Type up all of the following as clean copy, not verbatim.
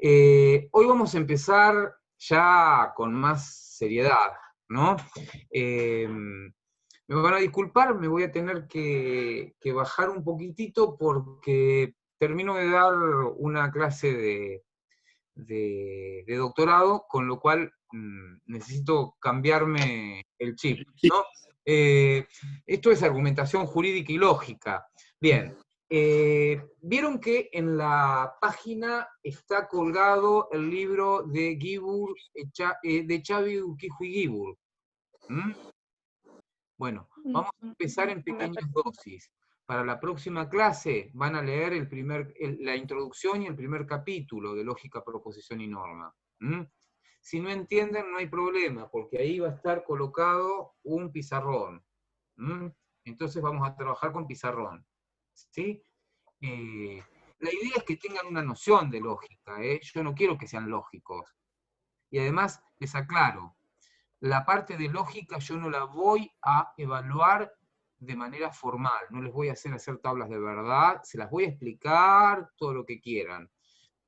Hoy vamos a empezar ya con más seriedad, ¿no? Me van a disculpar, me voy a tener que bajar un poquitito porque termino de dar una clase de doctorado, con lo cual necesito cambiarme el chip, ¿no? Esto es argumentación jurídica y lógica. Bien, vieron que en la página está colgado el libro de Guibur, de Xavi Urquijo y Guibur. Bueno, vamos a empezar en pequeñas dosis. Para la próxima clase van a leer la introducción y el primer capítulo de Lógica, Proposición y Norma. Si no entienden, no hay problema, porque ahí va a estar colocado un pizarrón. Entonces vamos a trabajar con pizarrón. ¿Sí? La idea es que tengan una noción de lógica. Yo no quiero que sean lógicos. Y además, les aclaro, la parte de lógica yo no la voy a evaluar de manera formal, no les voy a hacer tablas de verdad, se las voy a explicar todo lo que quieran,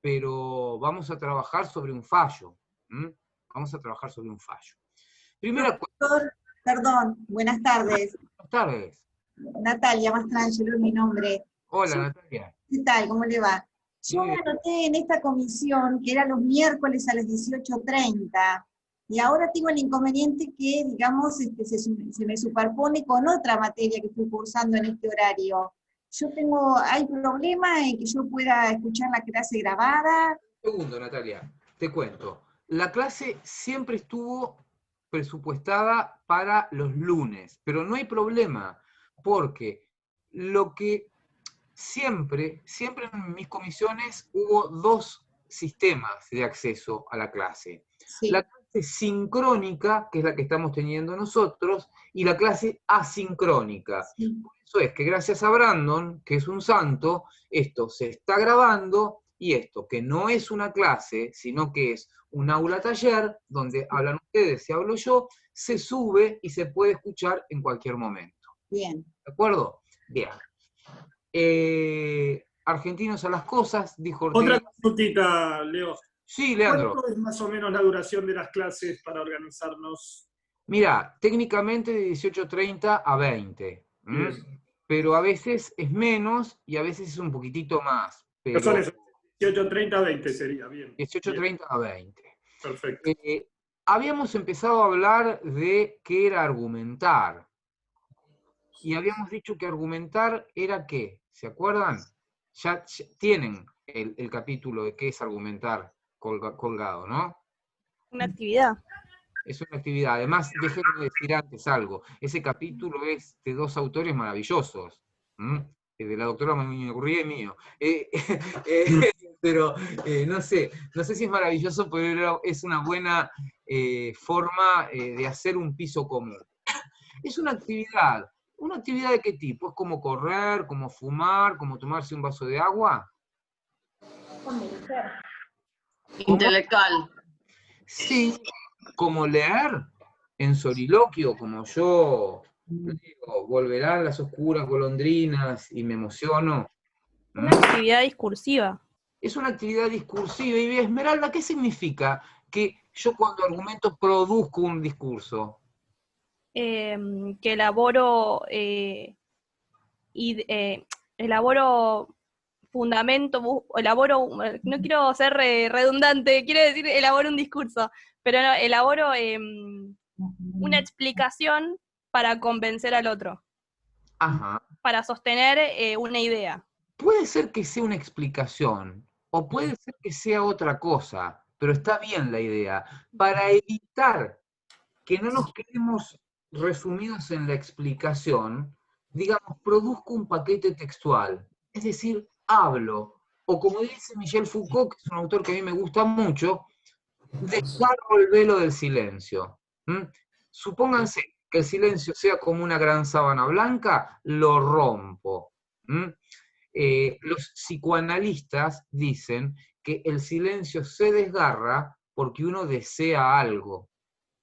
pero vamos a trabajar sobre un fallo. Vamos a trabajar sobre un fallo. Primera Doctor, perdón, buenas tardes. Buenas tardes. Natalia Mastrangelo es mi nombre. Hola, Natalia. ¿Qué tal? ¿Cómo le va? Yo Muy me bien. anoté en esta comisión que era los miércoles a las 18:30, y ahora tengo el inconveniente que, digamos, se me superpone con otra materia que estoy cursando en este horario. ¿Hay problema en que yo pueda escuchar la clase grabada? Un segundo, Natalia, te cuento. La clase siempre estuvo presupuestada para los lunes, pero no hay problema, porque lo que siempre en mis comisiones hubo dos sistemas de acceso a la clase. Sí. La clase sincrónica, que es la que estamos teniendo nosotros, y la clase asincrónica. Sí. Por eso es que gracias a Brandon, que es un santo, esto se está grabando, y esto, que no es una clase, sino que es un aula taller, donde hablan ustedes y hablo yo, se sube y se puede escuchar en cualquier momento. Bien. ¿De acuerdo? Bien. Argentinos a las cosas, dijo Ortega. Otra consultita, Leo. Sí, Leandro. ¿Cuánto es más o menos la duración de las clases para organizarnos? Mira, técnicamente de 18:30 a 20. Pero a veces es menos y a veces es un poquitito más. Pero son esos, 18:30 a 20 sería, bien. 18:30 a 20. Perfecto. Habíamos empezado a hablar de qué era argumentar. Y habíamos dicho que argumentar era qué, ¿se acuerdan? Ya tienen el capítulo de qué es argumentar colgado, ¿no? Una actividad. Es una actividad. Además, déjenme decir antes algo. Ese capítulo es de dos autores maravillosos. De la doctora Mañurría y mío. Pero no sé si es maravilloso, pero es una buena forma de hacer un piso común. Es una actividad. ¿Una actividad de qué tipo? ¿Es como correr, como fumar, como tomarse un vaso de agua? Intelectual. Sí, como leer en soliloquio, como yo digo, volverán las oscuras golondrinas y me emociono. Una actividad discursiva. Es una actividad discursiva. Y Esmeralda, ¿qué significa que yo cuando argumento produzco un discurso? Que elaboro fundamento, no quiero ser redundante, quiero decir elaboro un discurso, pero no, elaboro una explicación para convencer al otro. Ajá. Para sostener una idea. Puede ser que sea una explicación, o puede ser que sea otra cosa, pero está bien la idea. Para evitar que no nos quedemos resumidos en la explicación, digamos, produzco un paquete textual, es decir, hablo, o como dice Michel Foucault, que es un autor que a mí me gusta mucho, desgarro el velo del silencio. Supónganse que el silencio sea como una gran sábana blanca, lo rompo. Los psicoanalistas dicen que el silencio se desgarra porque uno desea algo.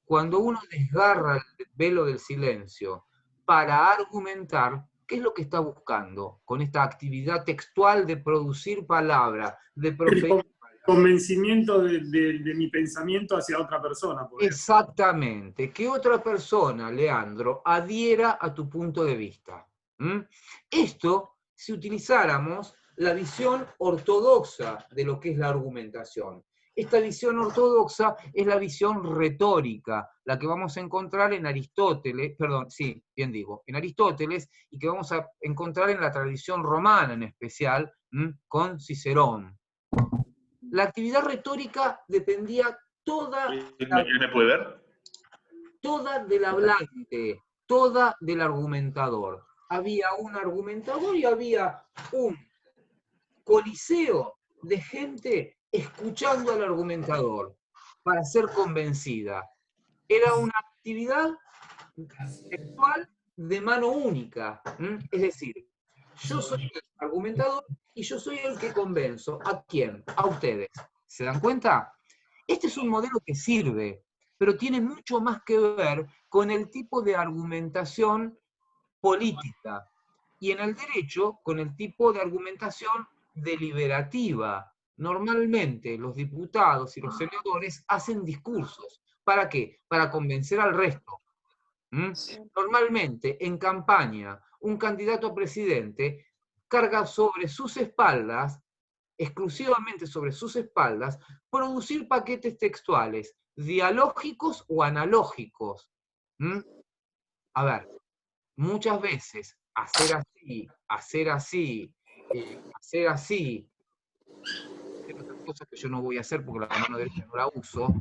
Cuando uno desgarra el velo del silencio para argumentar, ¿qué es lo que está buscando con esta actividad textual de producir palabra, de proferir palabra? convencimiento de mi pensamiento hacia otra persona. Por ejemplo. Exactamente, que otra persona, Leandro, adhiera a tu punto de vista. Esto, si utilizáramos la visión ortodoxa de lo que es la argumentación. Esta visión ortodoxa es la visión retórica, la que vamos a encontrar en Aristóteles, perdón, sí, bien digo, en Aristóteles, y que vamos a encontrar en la tradición romana en especial, con Cicerón. La actividad retórica dependía toda ¿Me puede ver? toda del hablante, toda del argumentador. Había un argumentador y había un coliseo de gente escuchando al argumentador para ser convencida. Era una actividad textual de mano única. Es decir, yo soy el argumentador y yo soy el que convenzo. ¿A quién? A ustedes. ¿Se dan cuenta? Este es un modelo que sirve, pero tiene mucho más que ver con el tipo de argumentación política y en el derecho con el tipo de argumentación deliberativa. Normalmente los diputados y los senadores hacen discursos. ¿Para qué? Para convencer al resto. Normalmente en campaña un candidato a presidente carga sobre sus espaldas, exclusivamente sobre sus espaldas, producir paquetes textuales, dialógicos o analógicos. A ver, muchas veces hacer así, hacer así, hacer así, hacer otras cosas que yo no voy a hacer porque la mano derecha no la uso,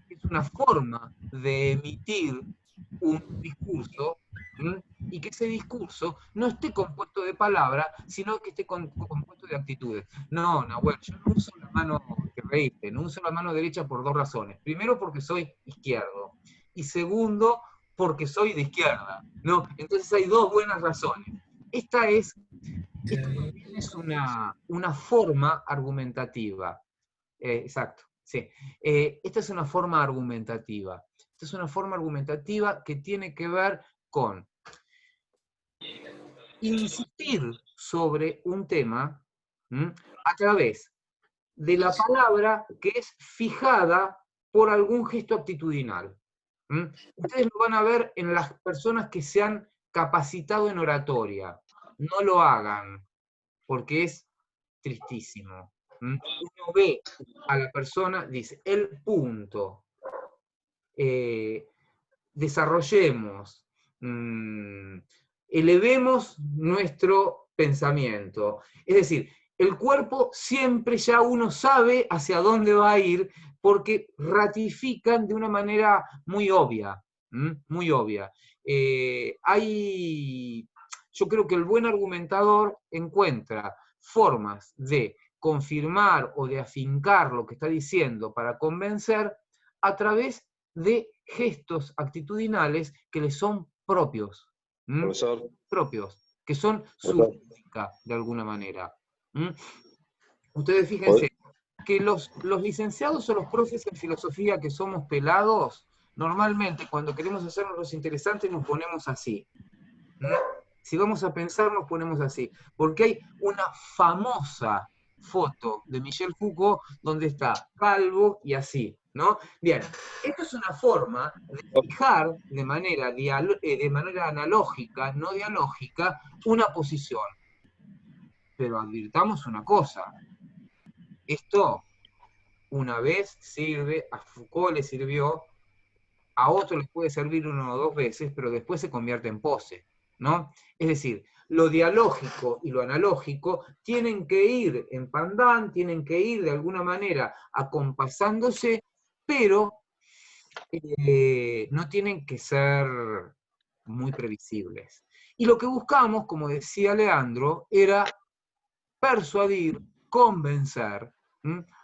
es una forma de emitir un discurso, y que ese discurso no esté compuesto de palabras, sino que esté compuesto de actitudes. No, Nahuel, yo no uso la mano, que reíste, no uso la mano derecha por dos razones. Primero, porque soy izquierdo. Y segundo, porque soy de izquierda. ¿No? Entonces hay dos buenas razones. Esto también es una forma argumentativa. Exacto, sí. Esta es una forma argumentativa. Esta es una forma argumentativa que tiene que ver con insistir sobre un tema a través de la palabra que es fijada por algún gesto actitudinal. Ustedes lo van a ver en las personas que se han capacitado en oratoria. No lo hagan, porque es tristísimo. Uno ve a la persona, dice, el punto. Desarrollemos, elevemos nuestro pensamiento. Es decir, el cuerpo siempre ya uno sabe hacia dónde va a ir porque ratifican de una manera muy obvia, muy obvia. Yo creo que el buen argumentador encuentra formas de confirmar o de afincar lo que está diciendo para convencer a través de gestos actitudinales que les son propios. Profesor. Propios, que son su ética, de alguna manera. Ustedes fíjense que los licenciados o los profes en filosofía que somos pelados, normalmente cuando queremos hacernos los interesantes nos ponemos así. Si vamos a pensar nos ponemos así, porque hay una famosa foto de Michel Foucault donde está calvo y así, ¿no? Bien, esto es una forma de fijar de manera analógica, no dialógica, una posición. Pero advirtamos una cosa, esto una vez sirve, a Foucault le sirvió, a otro les puede servir una o dos veces, pero después se convierte en pose, ¿no? Es decir, lo dialógico y lo analógico tienen que ir en pandán, tienen que ir de alguna manera acompasándose, pero no tienen que ser muy previsibles. Y lo que buscamos, como decía Leandro, era persuadir, convencer.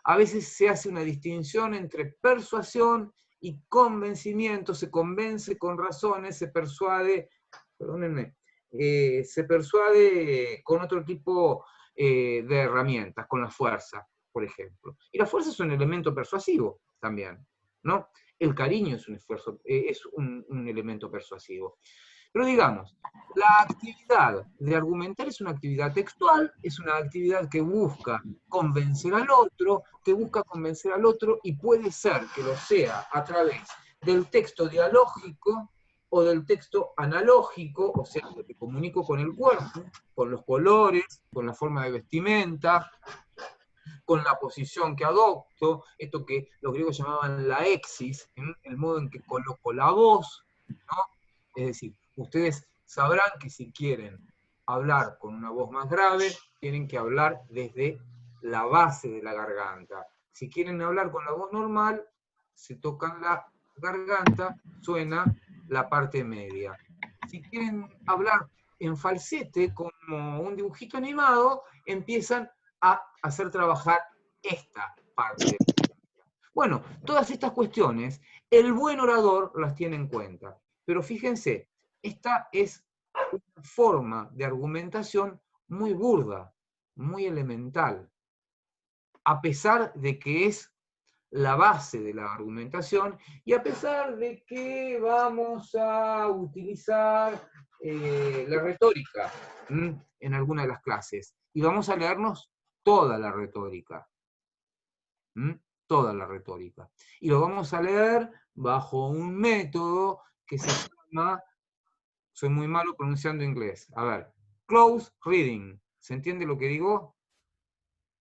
A veces se hace una distinción entre persuasión y convencimiento, se convence con razones, se persuade, perdónenme, se persuade con otro tipo de herramientas, con la fuerza, por ejemplo. Y la fuerza es un elemento persuasivo también, ¿no? El cariño es un elemento persuasivo. Pero digamos, la actividad de argumentar es una actividad textual, es una actividad que busca convencer al otro, y puede ser que lo sea a través del texto dialógico o del texto analógico, o sea, lo que comunico con el cuerpo, con los colores, con la forma de vestimenta, con la posición que adopto, esto que los griegos llamaban la exis, el modo en que coloco la voz, ¿no? Es decir, ustedes sabrán que si quieren hablar con una voz más grave, tienen que hablar desde la base de la garganta. Si quieren hablar con la voz normal, se tocan la garganta, suena la parte media. Si quieren hablar en falsete, como un dibujito animado, empiezan a hacer trabajar esta parte. Bueno, todas estas cuestiones, el buen orador las tiene en cuenta. Pero fíjense, esta es una forma de argumentación muy burda, muy elemental, a pesar de que es la base de la argumentación y a pesar de que vamos a utilizar la retórica en alguna de las clases y vamos a leernos toda la retórica. Toda la retórica. Y lo vamos a leer bajo un método que se llama, soy muy malo pronunciando inglés, a ver, close reading. ¿Se entiende lo que digo?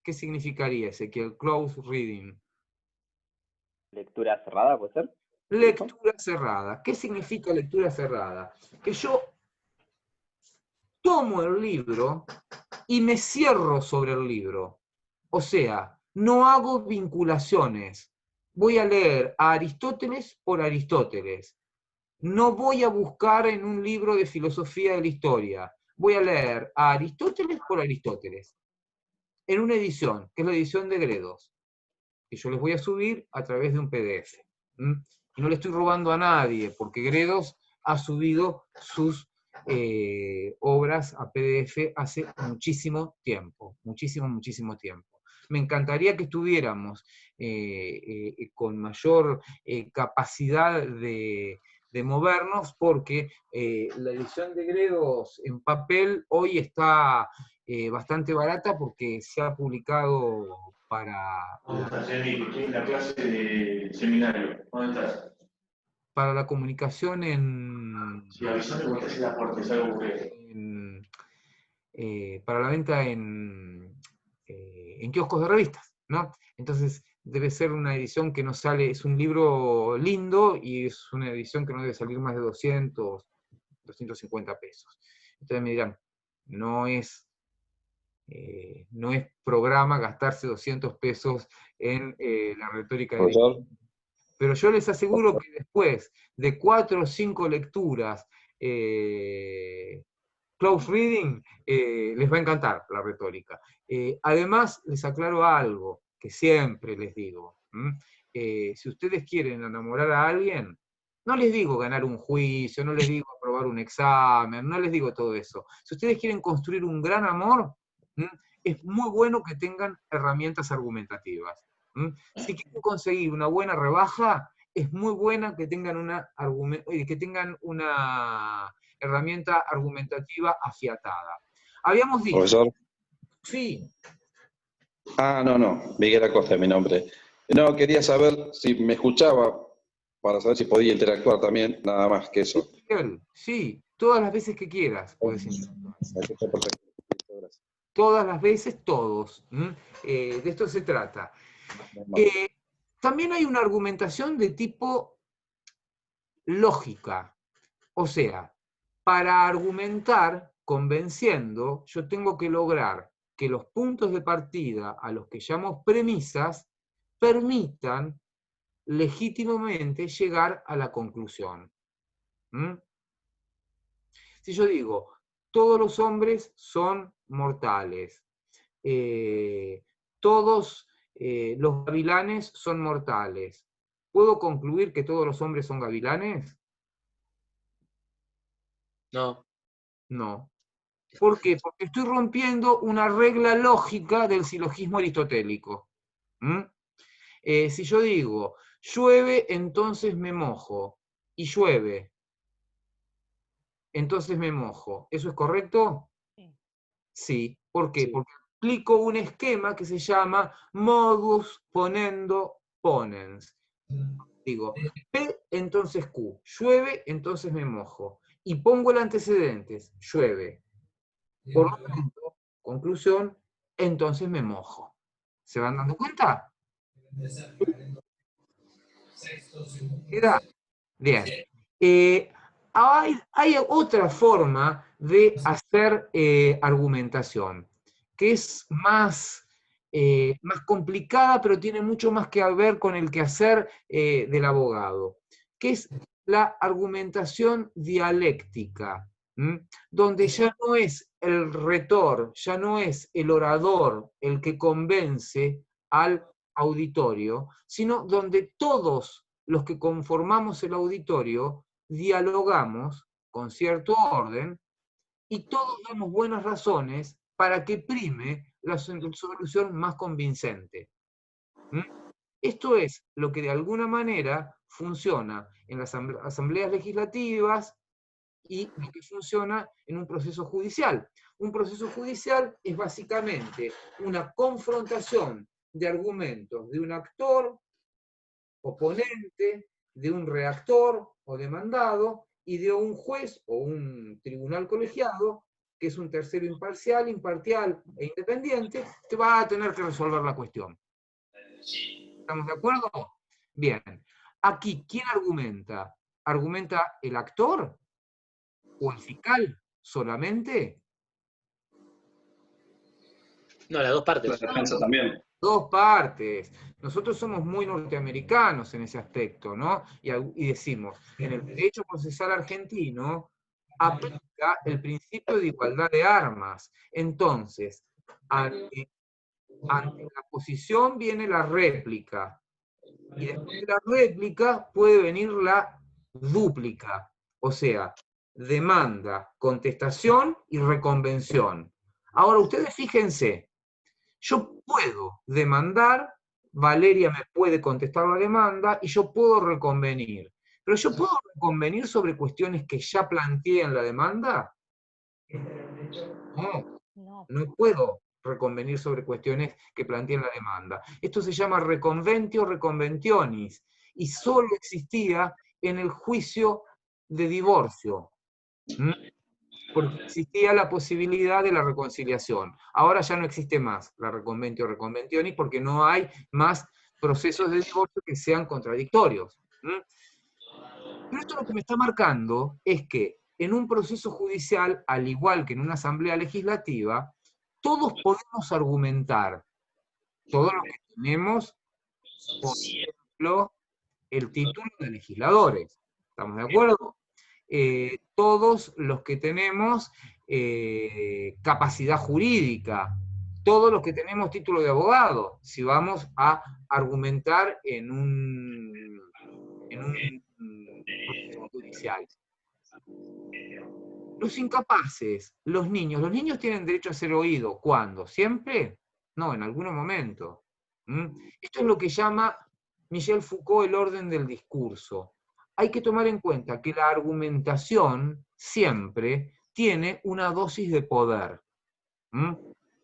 ¿Qué significaría, Ezequiel, close reading? Lectura cerrada, ¿puede ser? Lectura cerrada. ¿Qué significa lectura cerrada? Que yo tomo el libro y me cierro sobre el libro. O sea, no hago vinculaciones. Voy a leer a Aristóteles por Aristóteles. No voy a buscar en un libro de filosofía de la historia. Voy a leer a Aristóteles por Aristóteles. En una edición, que es la edición de Gredos, que yo les voy a subir a través de un PDF. Y no le estoy robando a nadie, porque Gredos ha subido sus obras a PDF hace muchísimo tiempo, muchísimo tiempo. Me encantaría que estuviéramos con mayor capacidad de movernos, porque la edición de Gredos en papel hoy está bastante barata porque se ha publicado para... ¿Dónde estás, Jenny? Estoy en la clase de seminario. ¿Dónde estás? Para la comunicación en... Sí, avísame porque es la puerta, es algo para la venta en kioscos de revistas, ¿no? Entonces debe ser una edición que no sale, es un libro lindo y es una edición que no debe salir más de 200, 250 pesos. Entonces me dirán, no es programa gastarse 200 pesos en la retórica de... Pero yo les aseguro que después de 4 o 5 lecturas, close reading, les va a encantar la retórica. Además, les aclaro algo que siempre les digo. Si ustedes quieren enamorar a alguien, no les digo ganar un juicio, no les digo aprobar un examen, no les digo todo eso. Si ustedes quieren construir un gran amor, es muy bueno que tengan herramientas argumentativas. Si quieren conseguir una buena rebaja, es muy buena que tengan una herramienta argumentativa afiatada. Habíamos dicho... ¿Profesor? Sí. No, Miguel Acosta es mi nombre. No, quería saber si me escuchaba, para saber si podía interactuar también, nada más que eso. Sí, todas las veces que quieras puedes interactuar. Perfecto. Todas las veces, todos. De esto se trata. También hay una argumentación de tipo lógica. O sea, para argumentar convenciendo, yo tengo que lograr que los puntos de partida a los que llamo premisas permitan legítimamente llegar a la conclusión. Si yo digo, todos los hombres son mortales, todos los gavilanes son mortales, ¿puedo concluir que todos los hombres son gavilanes? No. No. ¿Por qué? Porque estoy rompiendo una regla lógica del silogismo aristotélico. Si yo digo, llueve, entonces me mojo, y llueve, entonces me mojo. ¿Eso es correcto? Sí. Sí. ¿Por qué? Sí. Porque aplico un esquema que se llama modus ponendo ponens. Digo, P, entonces Q. Llueve, entonces me mojo. Y pongo el antecedentes. Llueve. Por lo tanto, conclusión, entonces me mojo. ¿Se van dando cuenta? ¿Queda? Bien. Hay otra forma de hacer argumentación, que es más complicada, pero tiene mucho más que ver con el quehacer del abogado, que es la argumentación dialéctica, donde ya no es el retor, ya no es el orador el que convence al auditorio, sino donde todos los que conformamos el auditorio dialogamos con cierto orden y todos damos buenas razones para que prime la solución más convincente. Esto es lo que de alguna manera funciona en las asambleas legislativas y lo que funciona en un proceso judicial. Un proceso judicial es básicamente una confrontación de argumentos de un actor oponente, de un reactor o demandado, y de un juez o un tribunal colegiado, que es un tercero imparcial, imparcial e independiente, que va a tener que resolver la cuestión. ¿Estamos de acuerdo? Bien. Aquí, ¿quién argumenta? ¿Argumenta el actor o el fiscal solamente? No, las dos La partes. defensa también. Dos partes. Nosotros somos muy norteamericanos en ese aspecto, ¿no? Y decimos, en el derecho procesal argentino aplica el principio de igualdad de armas. Entonces, ante la posición viene la réplica. Y después de la réplica puede venir la dúplica. O sea, demanda, contestación y reconvención. Ahora, ustedes fíjense, yo puedo demandar, Valeria me puede contestar la demanda y yo puedo reconvenir. Pero yo puedo reconvenir sobre cuestiones que ya planteé en la demanda. No, no puedo reconvenir sobre cuestiones que planteé en la demanda. Esto se llama reconventio reconventionis y solo existía en el juicio de divorcio. Porque existía la posibilidad de la reconciliación. Ahora ya no existe más la reconventio reconventionis porque no hay más procesos de divorcio que sean contradictorios. Pero esto lo que me está marcando es que en un proceso judicial, al igual que en una asamblea legislativa, todos podemos argumentar. Todos los que tenemos, por ejemplo, el título de legisladores. ¿Estamos de acuerdo? Todos los que tenemos capacidad jurídica, todos los que tenemos título de abogado, si vamos a argumentar en un proceso judicial. Los incapaces, los niños tienen derecho a ser oídos. ¿Cuándo? ¿Siempre? No, en algún momento. Esto es lo que llama Michel Foucault el orden del discurso. Hay que tomar en cuenta que la argumentación siempre tiene una dosis de poder.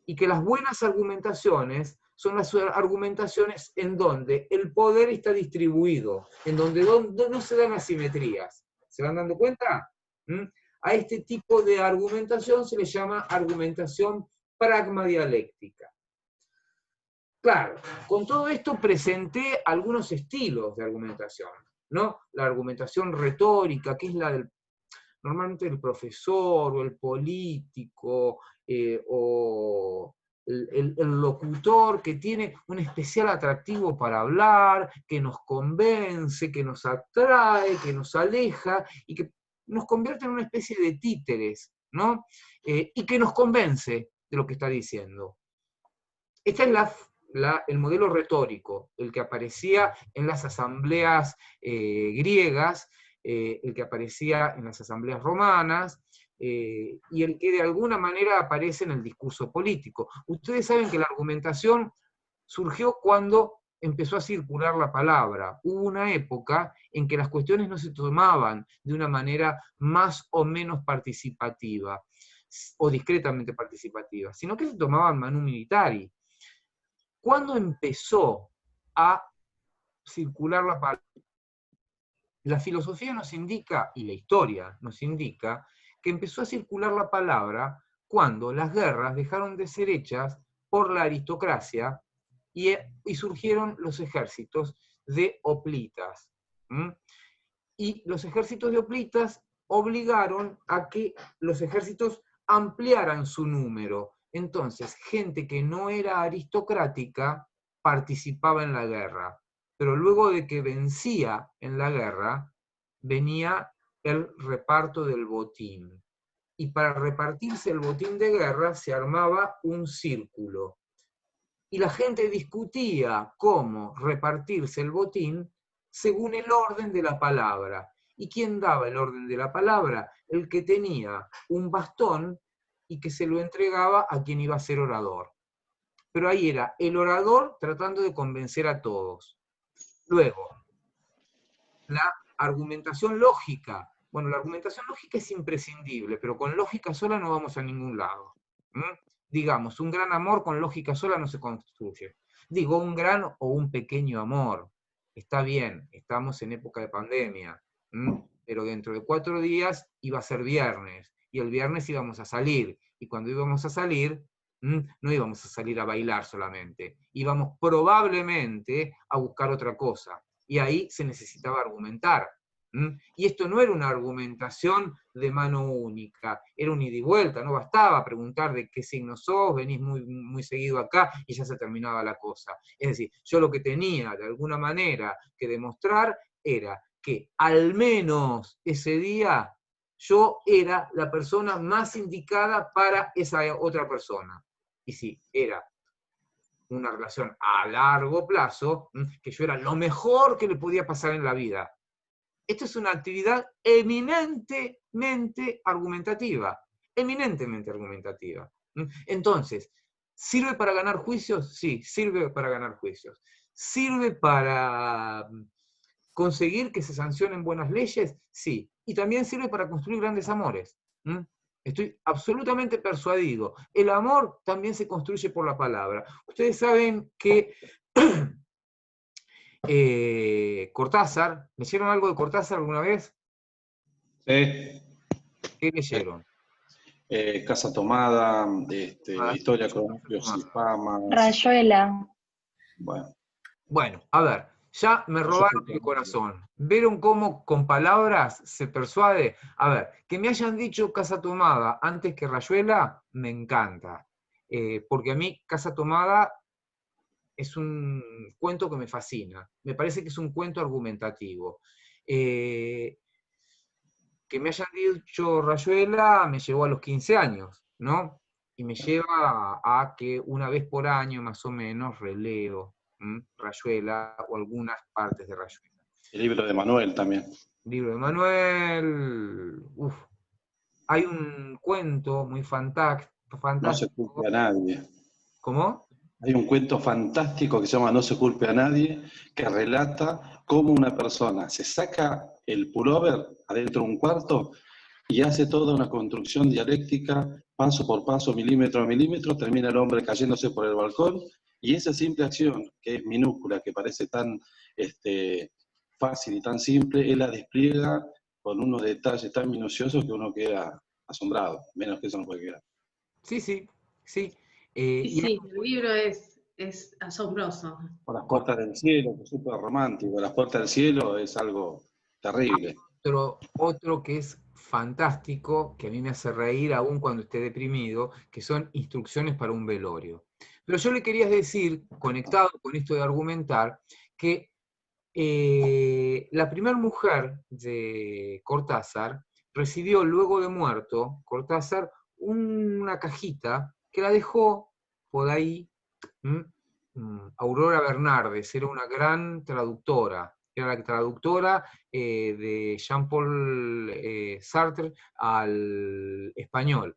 Y que las buenas argumentaciones son las argumentaciones en donde el poder está distribuido, en donde no se dan asimetrías. ¿Se van dando cuenta? A este tipo de argumentación se le llama argumentación pragmadialéctica. Claro, con todo esto presenté algunos estilos de argumentación, ¿no? La argumentación retórica, que es la normalmente del profesor o el político o el locutor que tiene un especial atractivo para hablar, que nos convence, que nos atrae, que nos aleja y que nos convierte en una especie de títeres, ¿no? Y que nos convence de lo que está diciendo. Este es el modelo retórico, el que aparecía en las asambleas griegas, el que aparecía en las asambleas romanas, y el que de alguna manera aparece en el discurso político. Ustedes saben que la argumentación surgió cuando empezó a circular la palabra. Hubo una época en que las cuestiones no se tomaban de una manera más o menos participativa, o discretamente participativa, sino que se tomaban manu militari. ¿Cuándo empezó a circular la palabra? La filosofía nos indica, y la historia nos indica, que empezó a circular la palabra cuando las guerras dejaron de ser hechas por la aristocracia y surgieron los ejércitos de hoplitas. Y los ejércitos de hoplitas obligaron a que los ejércitos ampliaran su número. Entonces, gente que no era aristocrática participaba en la guerra. Pero luego de que vencía en la guerra, venía el reparto del botín. Y para repartirse el botín de guerra se armaba un círculo. Y la gente discutía cómo repartirse el botín según el orden de la palabra. ¿Y quién daba el orden de la palabra? El que tenía un bastón y que se lo entregaba a quien iba a ser orador. Pero ahí era el orador tratando de convencer a todos. Luego, la argumentación lógica. Bueno, la argumentación lógica es imprescindible, pero con lógica sola no vamos a ningún lado. Digamos, un gran amor con lógica sola no se construye. Digo, un gran o un pequeño amor. Está bien, estamos en época de pandemia, pero dentro de 4 días iba a ser viernes, y el viernes íbamos a salir, y cuando íbamos a salir, no íbamos a salir a bailar solamente, íbamos probablemente a buscar otra cosa, y ahí se necesitaba argumentar. Y esto no era una argumentación de mano única, era un ida y vuelta, no bastaba preguntar de qué signo sos, venís muy, muy seguido acá, y ya se terminaba la cosa. Es decir, yo lo que tenía de alguna manera que demostrar era que al menos ese día yo era la persona más indicada para esa otra persona. Y si era una relación a largo plazo, que yo era lo mejor que le podía pasar en la vida. Esto es una actividad eminentemente argumentativa, eminentemente argumentativa. Entonces, ¿sirve para ganar juicios? Sí, sirve para ganar juicios. ¿Sirve para conseguir que se sancionen buenas leyes? Sí. Y también sirve para construir grandes amores. Estoy absolutamente persuadido. El amor también se construye por la palabra. Ustedes saben que Cortázar, ¿leyeron algo de Cortázar alguna vez? Sí. ¿Qué leyeron? Casa Tomada, Historia con amplios y fama. Rayuela. Bueno, a ver, ya me robaron el corazón. ¿Vieron cómo con palabras se persuade? A ver, que me hayan dicho Casa Tomada antes que Rayuela, me encanta. Porque a mí Casa Tomada es un cuento que me fascina. Me parece que es un cuento argumentativo. Que me hayan dicho Rayuela me llevó a los 15 años, ¿no? Y me lleva a que una vez por año, más o menos, releo Rayuela o algunas partes de Rayuela. El libro de Manuel también. El libro de Manuel. Hay un cuento muy fantástico. No se culpe a nadie. ¿Cómo? Hay un cuento fantástico que se llama No se culpe a nadie, que relata cómo una persona se saca el pullover adentro de un cuarto y hace toda una construcción dialéctica, paso por paso, milímetro a milímetro, termina el hombre cayéndose por el balcón, y esa simple acción, que es minúscula, que parece tan fácil y tan simple, él la despliega con unos detalles tan minuciosos que uno queda asombrado, menos que eso no puede quedar. Sí, sí, sí. Sí, el libro es asombroso. Por las puertas del cielo, que es súper romántico. Las puertas del cielo es algo terrible. Otro que es fantástico, que a mí me hace reír aún cuando esté deprimido, que son Instrucciones para un velorio. Pero yo le quería decir, conectado con esto de argumentar, que la primera mujer de Cortázar recibió luego de muerto, Cortázar, una cajita que la dejó por ahí. Aurora Bernardes era una gran traductora, era la traductora de Jean-Paul Sartre al español.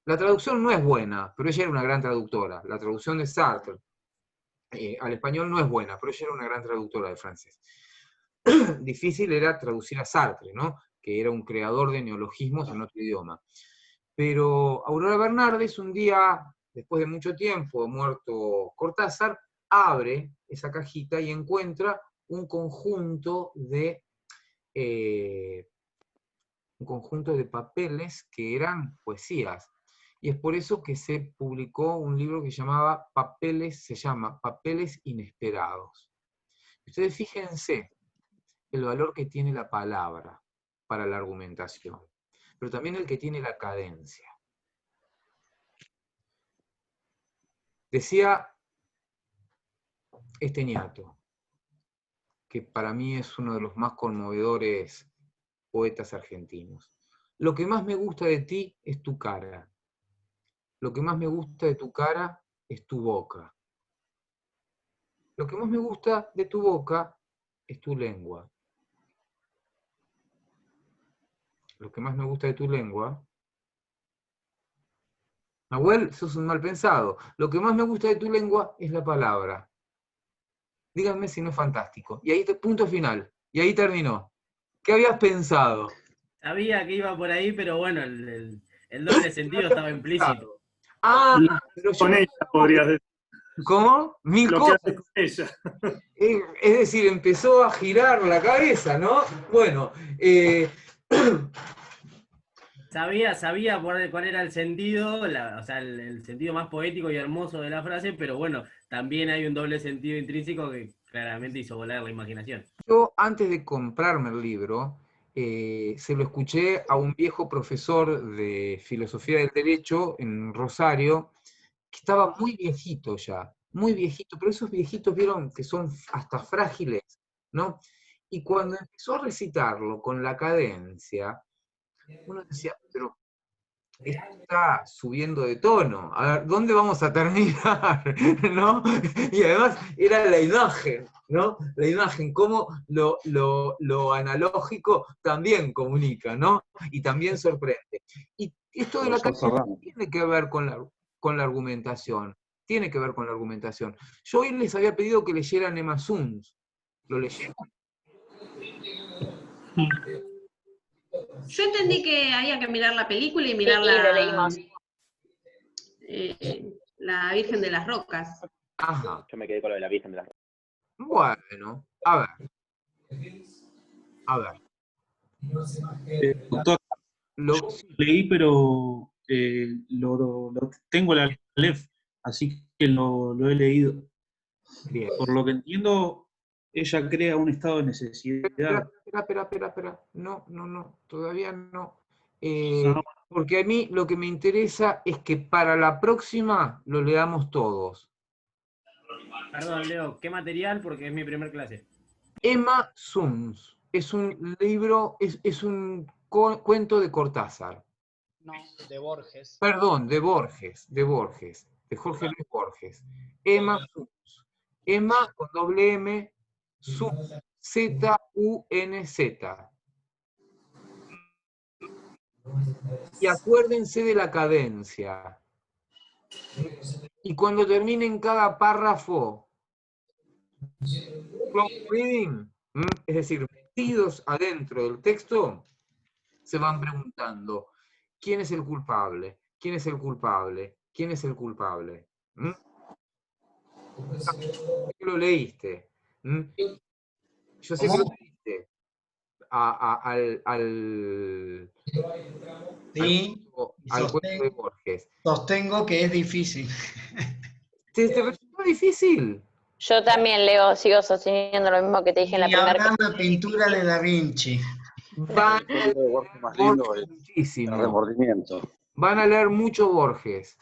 La traducción no es buena, pero ella era una gran traductora, la traducción de Sartre. al español no es buena, pero ella era una gran traductora de francés. Difícil era traducir a Sartre, ¿no? Que era un creador de neologismos en otro idioma. Pero Aurora Bernardes, un día, después de mucho tiempo, muerto Cortázar, abre esa cajita y encuentra un conjunto de papeles que eran poesías. Y es por eso que se publicó un libro que se llama Papeles Inesperados. Ustedes fíjense el valor que tiene la palabra para la argumentación, pero también el que tiene la cadencia. Decía este ñato, que para mí es uno de los más conmovedores poetas argentinos. Lo que más me gusta de ti es tu cara. Lo que más me gusta de tu cara es tu boca. Lo que más me gusta de tu boca es tu lengua. Lo que más me gusta de tu lengua... Nahuel, sos un mal pensado. Lo que más me gusta de tu lengua es la palabra. Díganme si no es fantástico. Y ahí, punto final. Y ahí terminó. ¿Qué habías pensado? Sabía que iba por ahí, pero bueno, el doble sentido estaba implícito. Ah, pero yo... Con ella podrías decir. ¿Cómo? Mil Lo que cosas. haces con ella. Es decir, empezó a girar la cabeza, ¿no? Bueno, Sabía cuál era el sentido, o sea, el sentido más poético y hermoso de la frase, pero bueno, también hay un doble sentido intrínseco que claramente hizo volar la imaginación. yo antes de comprarme el libro, se lo escuché a un viejo profesor de filosofía del derecho en Rosario, que estaba muy viejito ya, muy viejito, pero esos viejitos vieron que son hasta frágiles, ¿no? Y cuando empezó a recitarlo con la cadencia, uno decía, pero esto está subiendo de tono, a ver, ¿dónde vamos a terminar? ¿No? Y además era la imagen, ¿no? La imagen, cómo lo analógico también comunica, ¿no? Y también sorprende. Y esto de la cadencia tiene que ver con la argumentación, tiene que ver con la argumentación. Yo hoy les había pedido que leyeran Emma Suns, ¿lo leyeron? Yo entendí que había que mirar la película y mirar lo leímos. la Virgen de las Rocas. Ajá. Yo me quedé con lo de la Virgen de las Rocas. Bueno, a ver. Doctor, yo leí, pero lo tengo la Aleph, así que lo he leído. Bien. Por lo que entiendo, ella crea un estado de necesidad. Espera. No, todavía no. Porque a mí lo que me interesa es que para la próxima lo leamos todos. Perdón, Leo, ¿qué material? Porque es mi primer clase. Emma Suns. Es un libro, es un cuento de Cortázar. No, de Borges. Perdón, de Borges, de Jorge Luis Borges. Emma Suns. Emma con doble M, Suns, Z-U-N-Z. Y acuérdense de la cadencia. Y cuando terminen cada párrafo, close reading, es decir, metidos adentro del texto, se van preguntando, ¿quién es el culpable? ¿Quién es el culpable? ¿Quién es el culpable? ¿Qué lo leíste? Yo sé que lo leíste al cuento de Borges. Sostengo que es difícil. ¿Te resultó difícil? Yo también, Leo, sigo sosteniendo lo mismo que te dije en la primera clase. La pintura de Da Vinci. Más lindo es el remordimiento. Van a leer mucho Borges.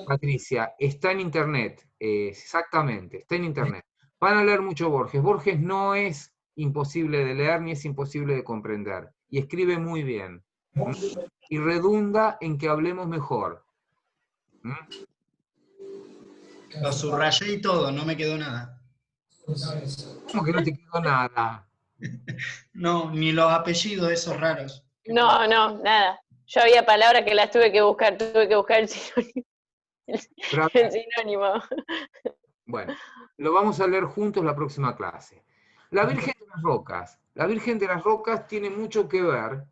Patricia, está en internet, exactamente, está en internet. Van a leer mucho Borges. Borges no es imposible de leer ni es imposible de comprender. Y escribe muy bien. Y redunda en que hablemos mejor. Lo subrayé y todo, no me quedó nada. ¿Cómo que no te quedó nada? No, ni los apellidos esos raros. No, nada. Yo había palabras que las tuve que buscar el sinónimo. Pero a el ver, sinónimo. bueno, lo vamos a leer juntos la próxima clase. La Virgen de las Rocas. La Virgen de las Rocas tiene mucho que ver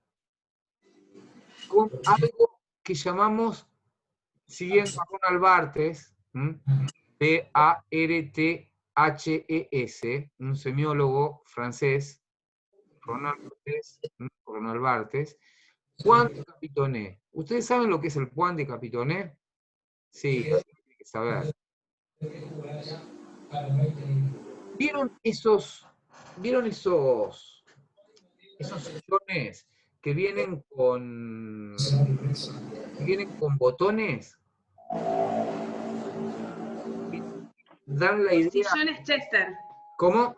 con algo que llamamos, siguiendo a Ronald Barthes, Barthes, un semiólogo francés, Ronald Barthes, Point de Capitoné. ¿Ustedes saben lo que es el Point de Capitoné? Sí, hay que saber. ¿Vieron esos sillones que vienen con botones? Dan la Los idea. sillones Chester. ¿Cómo?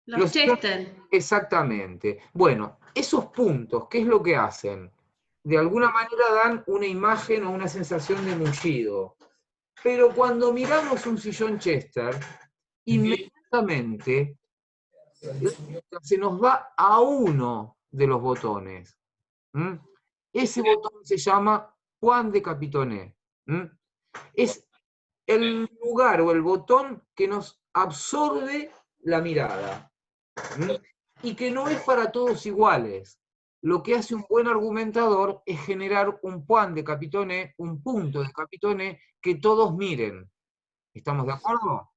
Los sillones- Chester. Exactamente. Bueno, esos puntos, ¿qué es lo que hacen? De alguna manera dan una imagen o una sensación de mullido. Pero cuando miramos un sillón Chester, inmediatamente se nos va a uno de los botones. Ese botón se llama Point de Capitoné. Es el lugar o el botón que nos absorbe la mirada. Y que no es para todos iguales. Lo que hace un buen argumentador es generar un point de Capitoné, un punto de Capitoné que todos miren. ¿Estamos de acuerdo?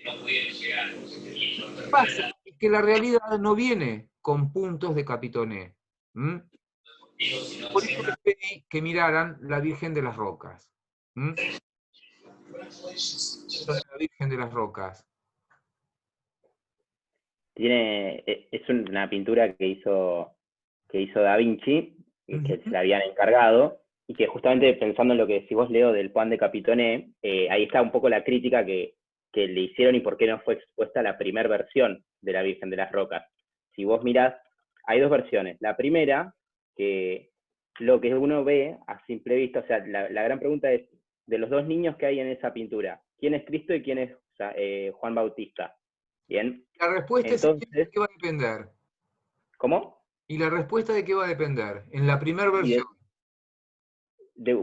Lo que pasa es que la realidad no viene con puntos de Capitoné. Por eso les pedí que miraran la Virgen de las Rocas. La Virgen de las Rocas. Es una pintura que hizo Da Vinci, que se la habían encargado, y que justamente pensando en lo que decís vos, Leo, del Point de Capitoné, ahí está un poco la crítica que le hicieron y por qué no fue expuesta la primera versión de la Virgen de las Rocas. Si vos mirás, hay dos versiones. La primera, que lo que uno ve a simple vista, o sea, la gran pregunta es, de los dos niños que hay en esa pintura, ¿quién es Cristo y quién es Juan Bautista? Bien. La respuesta Entonces, es de qué va a depender. ¿Cómo? ¿Y la respuesta de qué va a depender? En la primera versión. De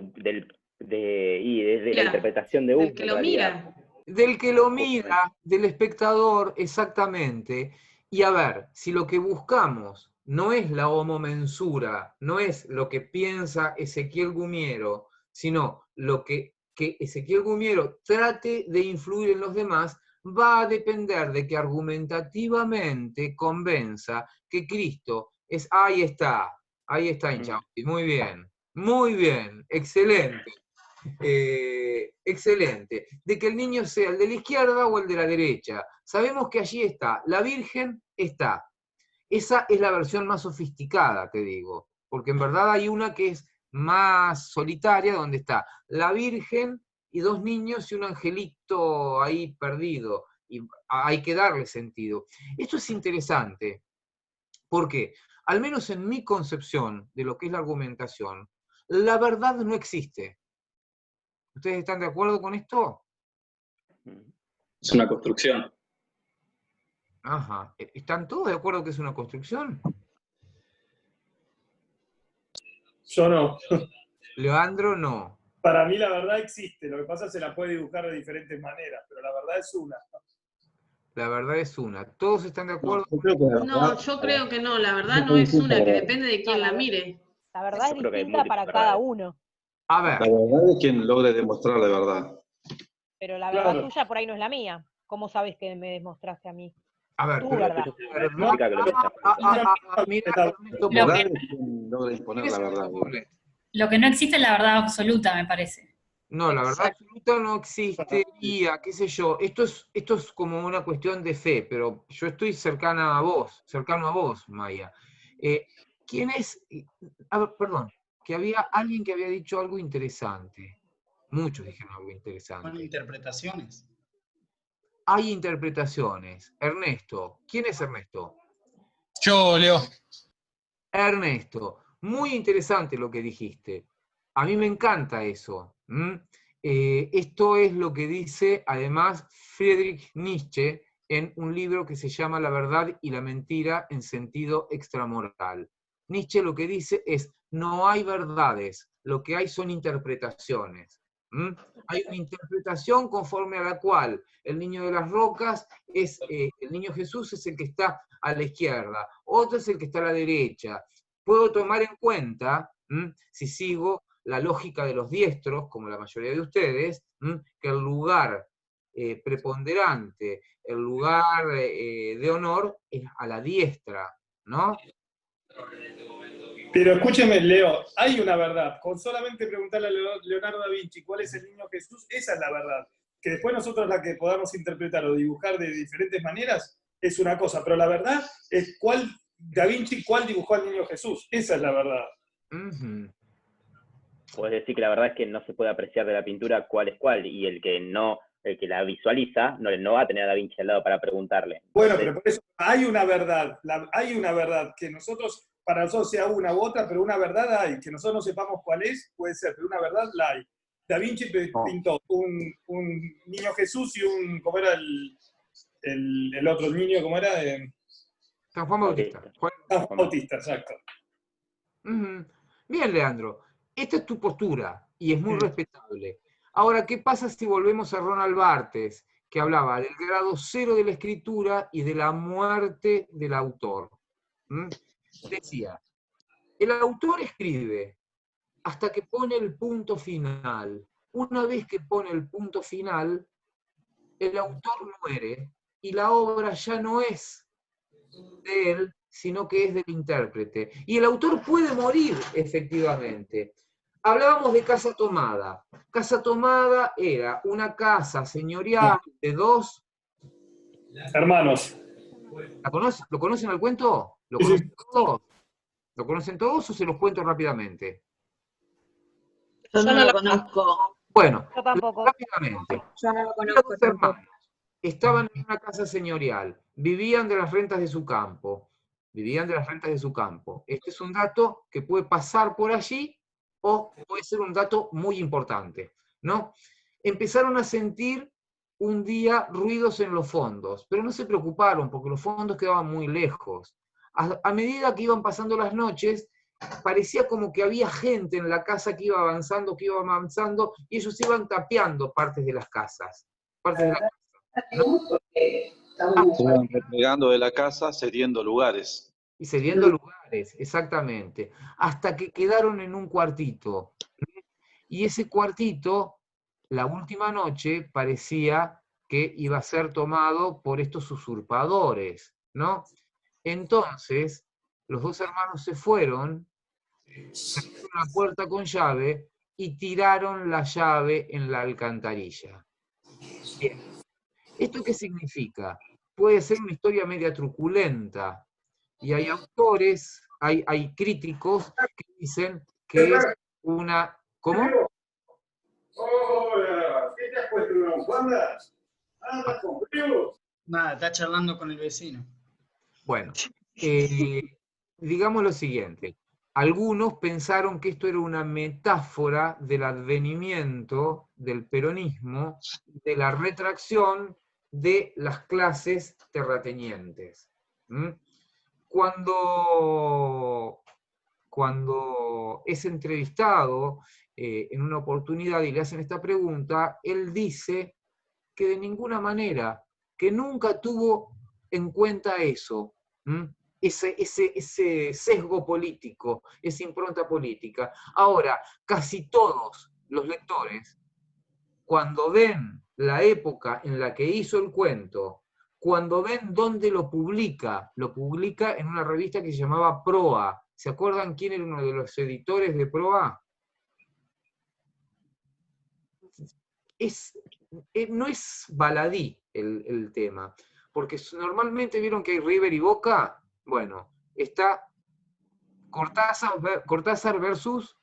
la interpretación de uno. Del que lo mira. Del que lo mira, del espectador, exactamente. Y a ver, si lo que buscamos no es la homomensura, no es lo que piensa Ezequiel Gumiero, sino lo que Ezequiel Gumiero trate de influir en los demás, va a depender de que argumentativamente convenza que Cristo es, ahí está, Inchausti, muy bien, excelente. Excelente, de que el niño sea el de la izquierda o el de la derecha. Sabemos que allí está, la Virgen está. Esa es la versión más sofisticada, te digo, porque en verdad hay una que es más solitaria, donde está la Virgen y dos niños y un angelito ahí perdido, y hay que darle sentido. Esto es interesante, porque, al menos en mi concepción de lo que es la argumentación, la verdad no existe. ¿Ustedes están de acuerdo con esto? Es una construcción. Ajá. ¿Están todos de acuerdo que es una construcción? Yo no. Leandro, no. Para mí la verdad existe, lo que pasa es que se la puede dibujar de diferentes maneras, pero la verdad es una. La verdad es una. ¿Todos están de acuerdo? No, yo creo que no, la verdad no es una, que depende de quién la mire. La verdad es Yo creo que hay distinta para múltiples cada verdades. uno. A ver. La verdad es quien logre demostrar la verdad. Pero la verdad Claro. tuya por ahí no es la mía. ¿Cómo sabes que me demostraste a mí? A ver, Tu pero verdad. Significa que lo que mira, La verdad es quien logra imponer la verdad. Lo que no existe es la verdad absoluta, me parece. No, la verdad absoluta no existiría, qué sé yo. Esto es como una cuestión de fe, pero yo estoy cercano a vos, Maya. ¿Quién es? A ver, perdón, que había alguien que había dicho algo interesante. Muchos dijeron algo interesante. Son interpretaciones. Hay interpretaciones. Ernesto, ¿quién es Ernesto? Yo, Leo. Ernesto, muy interesante lo que dijiste. A mí me encanta eso. Esto es lo que dice, además, Friedrich Nietzsche en un libro que se llama La verdad y la mentira en sentido extramoral. Nietzsche lo que dice es, no hay verdades, lo que hay son interpretaciones. Hay una interpretación conforme a la cual el niño de las rocas es, el niño Jesús es el que está a la izquierda, otro es el que está a la derecha. Puedo tomar en cuenta, si sigo la lógica de los diestros, como la mayoría de ustedes, que el lugar preponderante, el lugar de honor es a la diestra, ¿no? Pero escúcheme, Leo, hay una verdad. Con solamente preguntarle a Leonardo da Vinci cuál es el niño Jesús, esa es la verdad. Que después nosotros la que podamos interpretar o dibujar de diferentes maneras es una cosa, pero la verdad es Da Vinci cuál dibujó al niño Jesús. Esa es la verdad. Puedes decir que la verdad es que no se puede apreciar de la pintura cuál es cuál, y el que la visualiza no va a tener a Da Vinci al lado para preguntarle. Bueno, pero por eso hay una verdad, hay una verdad que para nosotros sea una u otra, pero una verdad hay, que nosotros no sepamos cuál es, puede ser, pero una verdad la hay. Da Vinci pintó un niño Jesús y ¿cómo era el otro niño? ¿Cómo era? San Juan Bautista. San Juan Bautista, exacto. Bien, Leandro, esta es tu postura, y es muy respetable. Ahora, ¿qué pasa si volvemos a Ronald Barthes, que hablaba del grado cero de la escritura y de la muerte del autor? Decía, el autor escribe hasta que pone el punto final. Una vez que pone el punto final, el autor muere y la obra ya no es de él, sino que es del intérprete. Y el autor puede morir, efectivamente. Hablábamos de casa tomada. Casa tomada era una casa señorial de dos hermanos. ¿Lo conocen al cuento? ¿Lo conocen todos? ¿Lo conocen todos o se los cuento rápidamente? Yo no lo conozco. Bueno, Yo tampoco. rápidamente. Yo no lo conozco Dos hermanos estaban en una casa señorial, vivían de las rentas de su campo. Este es un dato que puede pasar por allí o puede ser un dato muy importante, ¿no? Empezaron a sentir un día ruidos en los fondos, pero no se preocuparon porque los fondos quedaban muy lejos. A medida que iban pasando las noches, parecía como que había gente en la casa que iba avanzando, y ellos iban tapiando partes de las casas. ¿No? Se van replegando de la casa, cediendo lugares. Y cediendo lugares, exactamente. Hasta que quedaron en un cuartito. Y ese cuartito, la última noche, parecía que iba a ser tomado por estos usurpadores, ¿no? Entonces, los dos hermanos se fueron, cerraron la puerta con llave y tiraron la llave en la alcantarilla. Bien. ¿Esto qué significa? Puede ser una historia media truculenta, y hay autores, hay críticos que dicen que es una... ¿Cómo? Hola, ¿qué te has puesto una bufanda? ¿Andas con frío? Nada, está charlando con el vecino. Bueno, digamos lo siguiente. Algunos pensaron que esto era una metáfora del advenimiento del peronismo, de la retracción de las clases terratenientes. Cuando es entrevistado en una oportunidad y le hacen esta pregunta, él dice que de ninguna manera, que nunca tuvo en cuenta eso, ese sesgo político, esa impronta política. Ahora, casi todos los lectores, cuando ven la época en la que hizo el cuento, cuando ven dónde lo publica en una revista que se llamaba Proa. ¿Se acuerdan quién era uno de los editores de Proa? No es baladí el tema, porque normalmente vieron que hay River y Boca. Bueno, está Cortázar versus...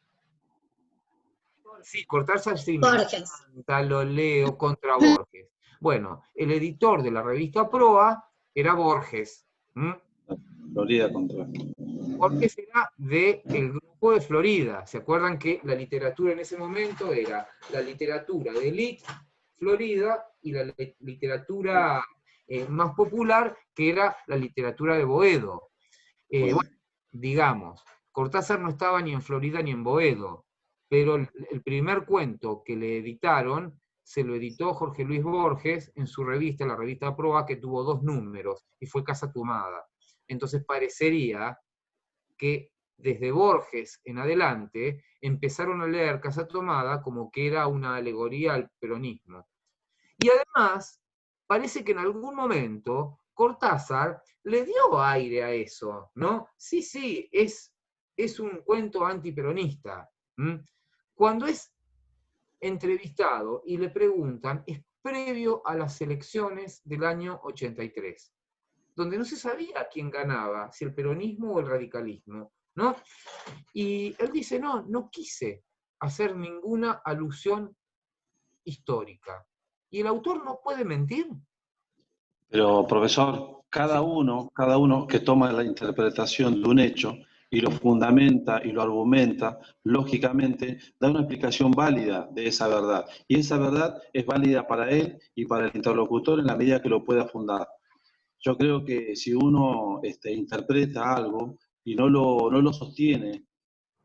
Sí, Cortázar sí, Borges. Lo leo contra Borges. Bueno, el editor de la revista Proa era Borges. Florida contra. Borges era del grupo de Florida. ¿Se acuerdan que la literatura en ese momento era la literatura de élite, Florida, y la literatura más popular, que era la literatura de Boedo? Bueno, digamos, Cortázar no estaba ni en Florida ni en Boedo. pero el primer cuento que le editaron, se lo editó Jorge Luis Borges en su revista, la revista Proa, que tuvo 2 números, y fue Casa Tomada. Entonces parecería que desde Borges en adelante empezaron a leer Casa Tomada como que era una alegoría al peronismo. Y además, parece que en algún momento Cortázar le dio aire a eso, ¿no? Sí, es un cuento antiperonista. Cuando es entrevistado y le preguntan, es previo a las elecciones del año 83, donde no se sabía quién ganaba, si el peronismo o el radicalismo, ¿no? Y él dice, no quise hacer ninguna alusión histórica. ¿Y el autor no puede mentir? Pero, profesor, cada uno que toma la interpretación de un hecho y lo fundamenta y lo argumenta, lógicamente da una explicación válida de esa verdad. Y esa verdad es válida para él y para el interlocutor en la medida que lo pueda fundar. Yo creo que si uno interpreta algo y no lo sostiene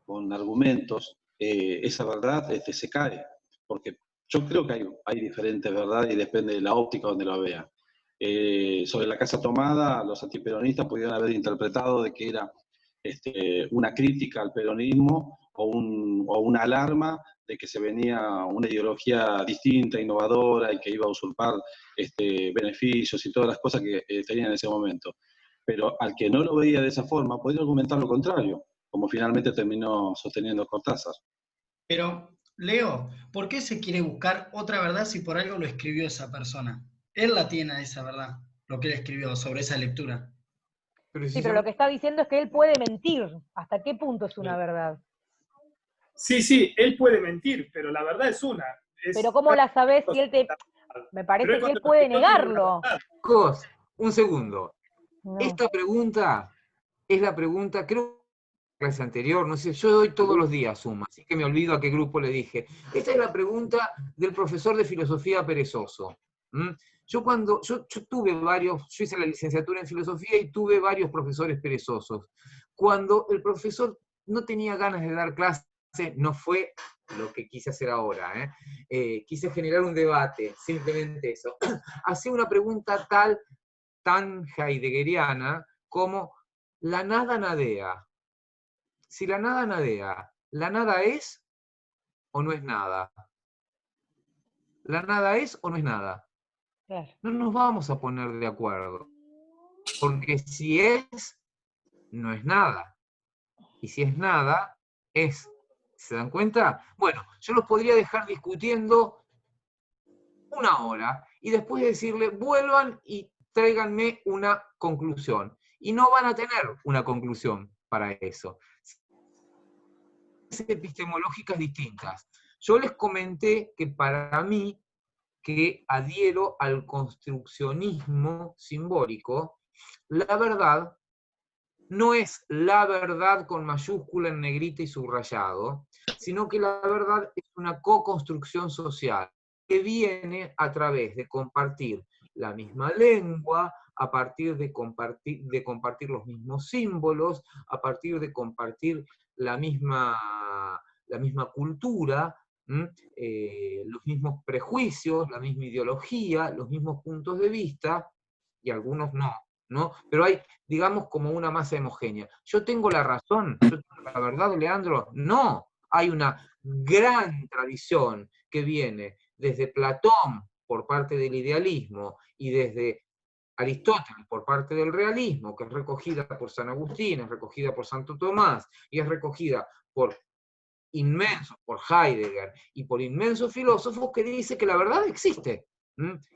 con argumentos, esa verdad se cae. Porque yo creo que hay diferentes verdades y depende de la óptica donde lo vea. Sobre la Casa Tomada, los antiperonistas pudieron haber interpretado de que era una crítica al peronismo o una alarma de que se venía una ideología distinta, innovadora y que iba a usurpar beneficios y todas las cosas que tenían en ese momento. Pero al que no lo veía de esa forma, podía argumentar lo contrario, como finalmente terminó sosteniendo Cortázar. Pero, Leo, ¿por qué se quiere buscar otra verdad si por algo lo escribió esa persona? Él la tiene esa verdad, lo que él escribió sobre esa lectura. Sí, pero lo que está diciendo es que él puede mentir. ¿Hasta qué punto es una verdad? Sí, él puede mentir, pero la verdad es una. Pero ¿cómo la sabés si él te...? Me parece que él puede negarlo. Un segundo. No. Esta pregunta es la pregunta, creo que la clase anterior, no sé, yo doy todos los días suma, así que me olvido a qué grupo le dije. Esta es la pregunta del profesor de filosofía perezoso. Yo tuve varios, yo hice la licenciatura en filosofía y tuve varios profesores perezosos. Cuando el profesor no tenía ganas de dar clase, no fue lo que quise hacer ahora, quise generar un debate, simplemente eso. Hacía una pregunta tan heideggeriana como la nada nadea. Si la nada nadea, ¿la nada es o no es nada? ¿La nada es o no es nada? Claro. No nos vamos a poner de acuerdo. Porque si es, no es nada. Y si es nada, es. ¿Se dan cuenta? Bueno, yo los podría dejar discutiendo 1 hora y después decirle, vuelvan y tráiganme una conclusión. Y no van a tener una conclusión para eso. Epistemológicas distintas. Yo les comenté que para mí, que adhiero al construccionismo simbólico, la verdad no es la verdad con mayúscula en negrita y subrayado, sino que la verdad es una co-construcción social que viene a través de compartir la misma lengua, a partir de compartir los mismos símbolos, a partir de compartir la misma cultura, los mismos prejuicios, la misma ideología, los mismos puntos de vista, y algunos no, pero hay, digamos, como una masa homogénea. ¿Yo tengo la razón? ¿Yo tengo la verdad, Leandro? No, hay una gran tradición que viene desde Platón por parte del idealismo y desde Aristóteles por parte del realismo, que es recogida por San Agustín, es recogida por Santo Tomás, y es recogida por Heidegger, y por inmensos filósofos que dice que la verdad existe,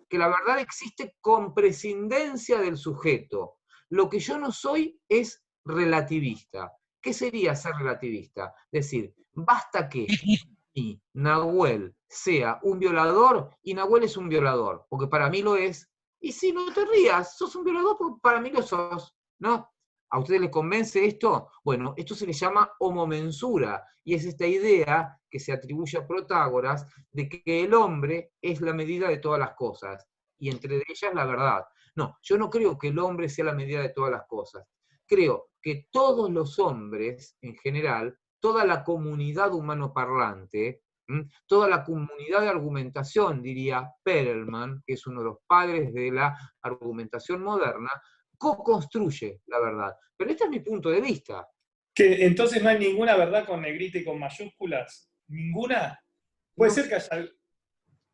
que la verdad existe con prescindencia del sujeto. Lo que yo no soy es relativista. ¿Qué sería ser relativista? Decir, basta que Nahuel sea un violador, y Nahuel es un violador, porque para mí lo es, y si no te rías, sos un violador porque para mí lo sos, ¿no? ¿A ustedes les convence esto? Bueno, esto se le llama homomensura, y es esta idea que se atribuye a Protágoras de que el hombre es la medida de todas las cosas, y entre ellas la verdad. No, yo no creo que el hombre sea la medida de todas las cosas. Creo que todos los hombres, en general, toda la comunidad humanoparlante, toda la comunidad de argumentación, diría Perelman, que es uno de los padres de la argumentación moderna, co-construye la verdad. Pero este es mi punto de vista. Que entonces no hay ninguna verdad con negrita y con mayúsculas. ¿Ninguna? Puede ser que haya...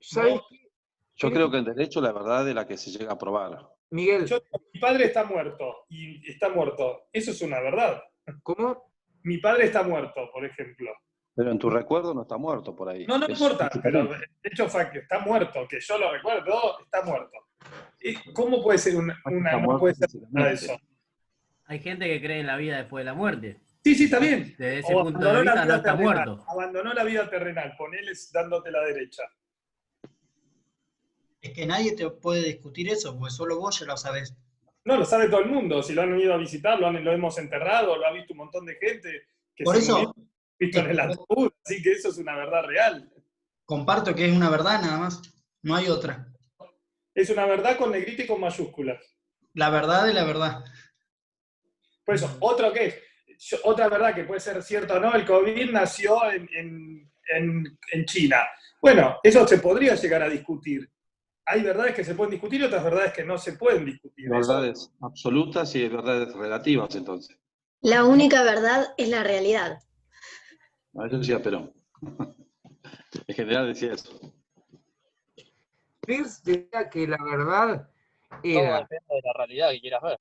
¿Sabes qué? Yo creo que en derecho la verdad es la que se llega a probar. Miguel. Mi padre está muerto, y está muerto. Eso es una verdad. ¿Cómo? Mi padre está muerto, por ejemplo. Pero en tu recuerdo no está muerto por ahí. No Es importa, pero físicamente. de hecho está muerto, que yo lo recuerdo, está muerto. ¿Cómo puede ser no puede ser nada de eso? Hay gente que cree en la vida después de la muerte. Sí, está bien. Desde ese O punto de abandonó la vista no vida está terrenal. muerto. Abandonó la vida terrenal, ponele dándote la derecha. Es que nadie te puede discutir eso, porque solo vos ya lo sabés. No, lo sabe todo el mundo. Si lo han ido a visitar, lo hemos enterrado, lo ha visto un montón de gente. Que Por se eso, murió, visto en el ataúd. Así que eso es una verdad real. comparto que es una verdad nada más, no hay otra. Es una verdad con negrita y con mayúsculas. La verdad es la verdad. Por eso, ¿otro qué es? Otra verdad que puede ser cierta o no, el COVID nació en China. Bueno, eso se podría llegar a discutir. Hay verdades que se pueden discutir y otras verdades que no se pueden discutir. Verdades absolutas y verdades relativas, entonces. La única verdad es la realidad. Eso decía Perón. En general decía eso. Peirce decía que la verdad Todo era... depende de la realidad que quieras ver.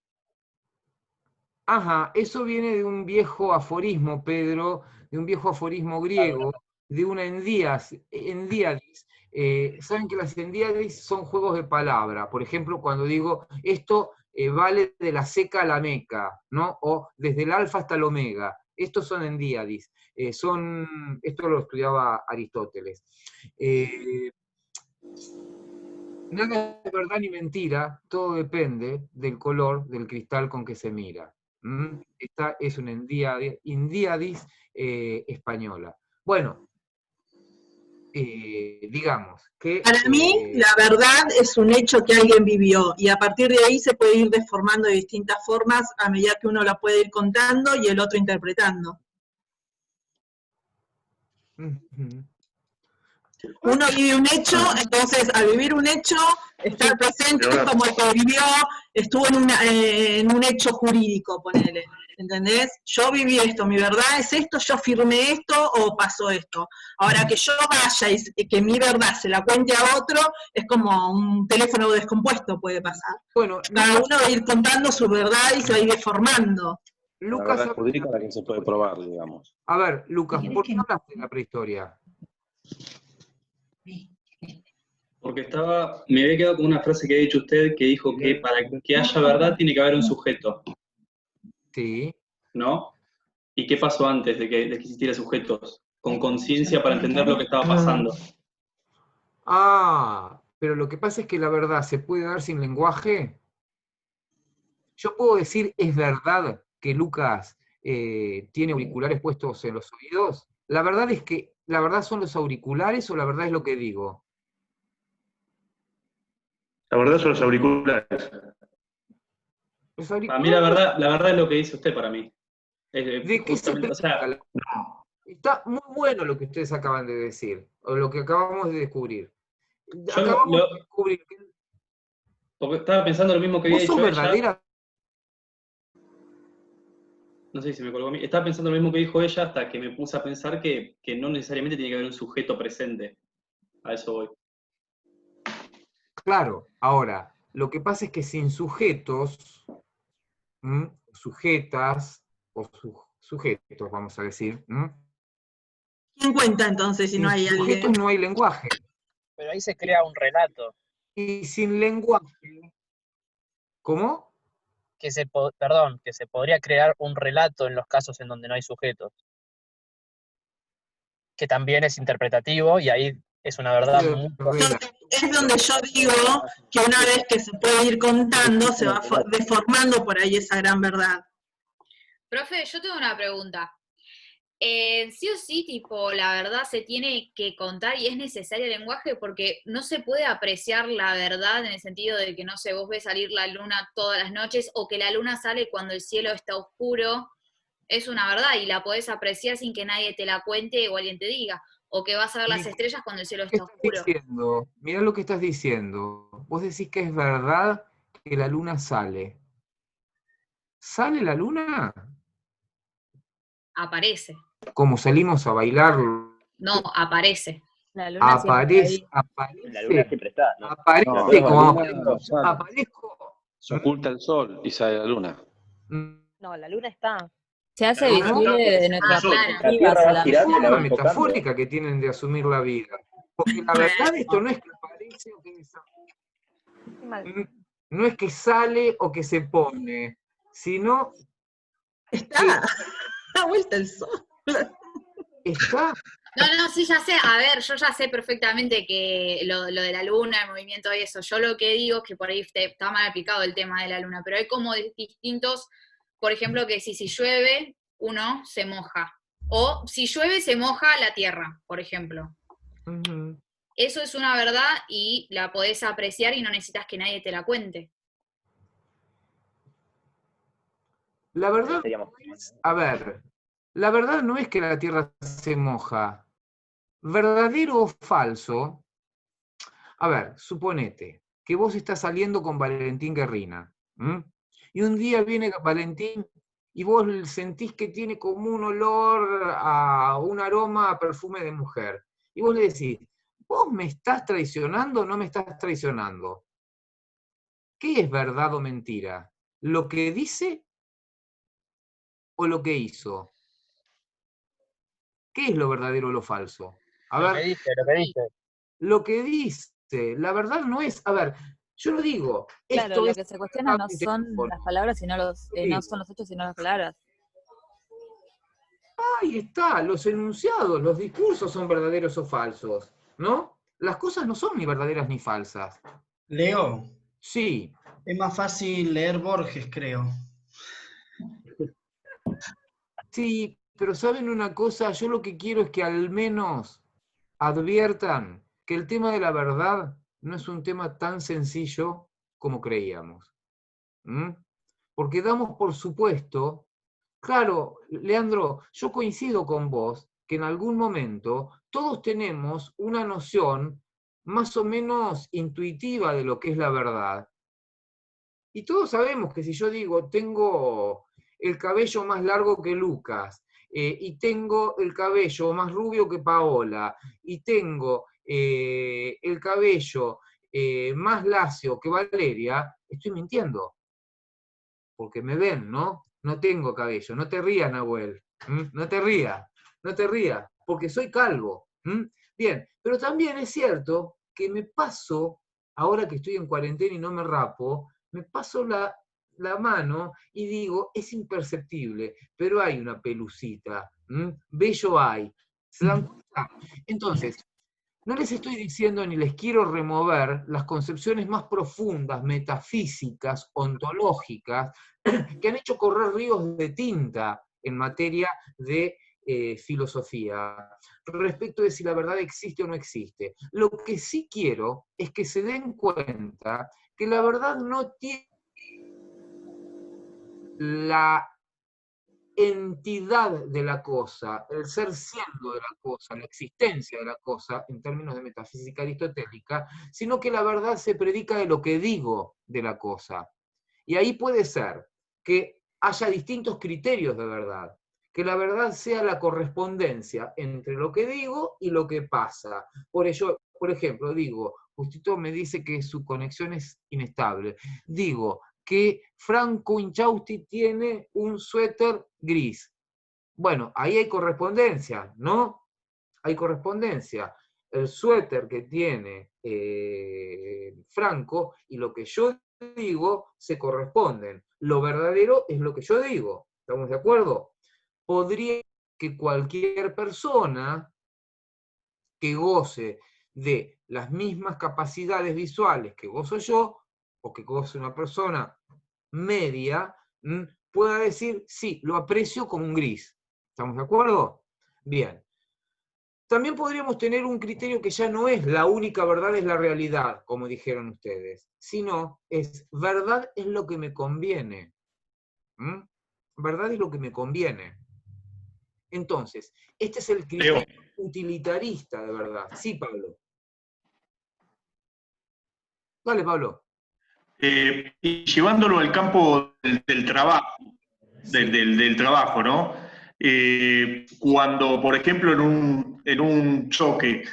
Ajá, eso viene de un viejo aforismo, Pedro, de un viejo aforismo griego, de una endiadis. Saben que las endiadis son juegos de palabra. Por ejemplo, cuando digo, esto vale de la seca a la meca, ¿no? O desde el alfa hasta el omega. Estos son endiadis. Esto lo estudiaba Aristóteles. Nada es verdad ni mentira, todo depende del color del cristal con que se mira. Esta es una endiadis española. Bueno, digamos que... Para mí, la verdad es un hecho que alguien vivió, y a partir de ahí se puede ir deformando de distintas formas a medida que uno la puede ir contando y el otro interpretando. Uno vive un hecho, entonces al vivir un hecho, estar presente es como el que vivió, estuvo en un hecho jurídico, ponele, ¿entendés? Yo viví esto, mi verdad es esto, yo firmé esto o pasó esto. Ahora que yo vaya y que mi verdad se la cuente a otro, es como un teléfono descompuesto puede pasar. Bueno, cada uno va a ir contando su verdad y se va a ir deformando. La verdad jurídica la que se puede probar, digamos. A ver, Lucas, ¿por qué no hablaste de la prehistoria? Porque me había quedado con una frase que ha dicho usted que dijo que para que haya verdad tiene que haber un sujeto. Sí. ¿No? ¿Y qué pasó antes de que existiera sujetos? Con conciencia para entender lo que estaba pasando. Ah, pero lo que pasa es que la verdad se puede dar sin lenguaje. Yo puedo decir, ¿es verdad que Lucas tiene auriculares puestos en los oídos? La verdad es que, ¿la verdad son los auriculares o la verdad es lo que digo? La verdad son los auriculares. A mí la verdad es lo que dice usted para mí. ¿De qué se explica? Está muy bueno lo que ustedes acaban de decir, o lo que acabamos de descubrir. Acabamos de descubrir que... Porque estaba pensando lo mismo que había dicho ella. No sé si se me colgó a mí. Estaba pensando lo mismo que dijo ella hasta que me puse a pensar que no necesariamente tiene que haber un sujeto presente. A eso voy. Claro, ahora, lo que pasa es que sin sujetos, sujetas, o sujetos, vamos a decir. ¿Quién cuenta entonces si no hay alguien? Sin sujetos no hay lenguaje. Pero ahí se crea un relato. Y sin lenguaje... ¿Cómo? Que se podría crear un relato en los casos en donde no hay sujetos. Que también es interpretativo y ahí es una verdad muy... Es donde yo digo que una vez que se puede ir contando, se va deformando por ahí esa gran verdad. Profe, yo tengo una pregunta. Sí o sí, tipo, la verdad se tiene que contar y es necesario el lenguaje porque no se puede apreciar la verdad en el sentido de que, no sé, vos ves salir la luna todas las noches o que la luna sale cuando el cielo está oscuro es una verdad y la podés apreciar sin que nadie te la cuente o alguien te diga. O que vas a ver las estrellas cuando el cielo ¿Qué está estás oscuro. diciendo? Mirá lo que estás diciendo. Vos decís que es verdad que la luna sale. ¿Sale la luna? Aparece. Como salimos a bailar. No, aparece. La luna siempre Aparece, está La luna siempre está, ¿no? aparece No, Nosotros la como luna aparezco. sale. Aparezco. Se oculta el sol y sale la luna. No, la luna está. Se hace La luna está visible porque de está nuestra el sol. La perspectiva Tierra va solamente. girando y la va Forma enfocando. metafórica que tienen de asumir la vida. Porque la verdad esto no es que aparece o que no es que sale o que se pone, sino Está. Da vuelta el sol. está. No, sí, ya sé. A ver, yo ya sé perfectamente que lo de la luna, el movimiento y eso. Yo lo que digo es que por ahí está mal aplicado el tema de la luna, pero hay como distintos, por ejemplo, que si llueve, uno se moja. O si llueve, se moja la tierra, por ejemplo. Ujú. Eso es una verdad y la podés apreciar y no necesitas que nadie te la cuente. La verdad, Seríamos- a ver, la verdad no es que la tierra se moja. ¿Verdadero o falso? A ver, suponete que vos estás saliendo con Valentín Guerrina, ¿m? Y un día viene Valentín y vos sentís que tiene como un olor a un aroma a perfume de mujer. Y vos le decís, ¿vos me estás traicionando o no me estás traicionando? ¿Qué es verdad o mentira? ¿Lo que dice o lo que hizo? ¿Qué es lo verdadero o lo falso? A Lo que ver, dice, lo que dice. lo que dice, la verdad no es, a ver, yo no digo, Claro, esto lo es que se cuestiona no mi son teléfono. las palabras, sino no Sí. son los hechos, sino las palabras. Ahí está, los enunciados, los discursos son verdaderos o falsos, ¿no? Las cosas no son ni verdaderas ni falsas. Leo, Sí, es más fácil leer Borges, creo. sí, pero ¿saben una cosa? Yo lo que quiero es que al menos adviertan que el tema de la verdad no es un tema tan sencillo como creíamos. ¿Mm? Porque damos por supuesto, claro, Leandro, yo coincido con vos que en algún momento todos tenemos una noción más o menos intuitiva de lo que es la verdad. Y todos sabemos que si yo digo, tengo el cabello más largo que Lucas, y tengo el cabello más rubio que Paola, y tengo el cabello más lacio que Valeria, estoy mintiendo. Porque me ven, ¿no? No tengo cabello. No te rías, Nahuel. No te rías. No te rías. Porque soy calvo. Bien, pero también es cierto que me paso, ahora que estoy en cuarentena y no me rapo, me paso la mano y digo, es imperceptible, pero hay una pelucita. Bello hay. ¿Se dan cuenta? Entonces, no les estoy diciendo ni les quiero remover las concepciones más profundas, metafísicas, ontológicas, que han hecho correr ríos de tinta en materia de filosofía, respecto de si la verdad existe o no existe. Lo que sí quiero es que se den cuenta que la verdad no tiene la entidad de la cosa, el ser siendo de la cosa, la existencia de la cosa, en términos de metafísica aristotélica, sino que la verdad se predica de lo que digo de la cosa. Y ahí puede ser que haya distintos criterios de verdad, que la verdad sea la correspondencia entre lo que digo y lo que pasa. Por ello, por ejemplo, digo, Justito me dice que su conexión es inestable. Digo, que Franco Inchausti tiene un suéter gris. Bueno, ahí hay correspondencia, ¿no? Hay correspondencia. El suéter que tiene Franco y lo que yo digo se corresponden. Lo verdadero es lo que yo digo. ¿Estamos de acuerdo? Podría que cualquier persona que goce de las mismas capacidades visuales que gozo yo, o que goce una persona media, pueda decir, sí, lo aprecio como un gris. ¿Estamos de acuerdo? Bien. También podríamos tener un criterio que ya no es la única verdad es la realidad, como dijeron ustedes, sino es verdad es lo que me conviene. verdad es lo que me conviene. Entonces, este es el criterio utilitarista de verdad. Sí, Pablo. Dale, Pablo. Y llevándolo al campo del trabajo, del trabajo, ¿no? Cuando, por ejemplo, en un choque,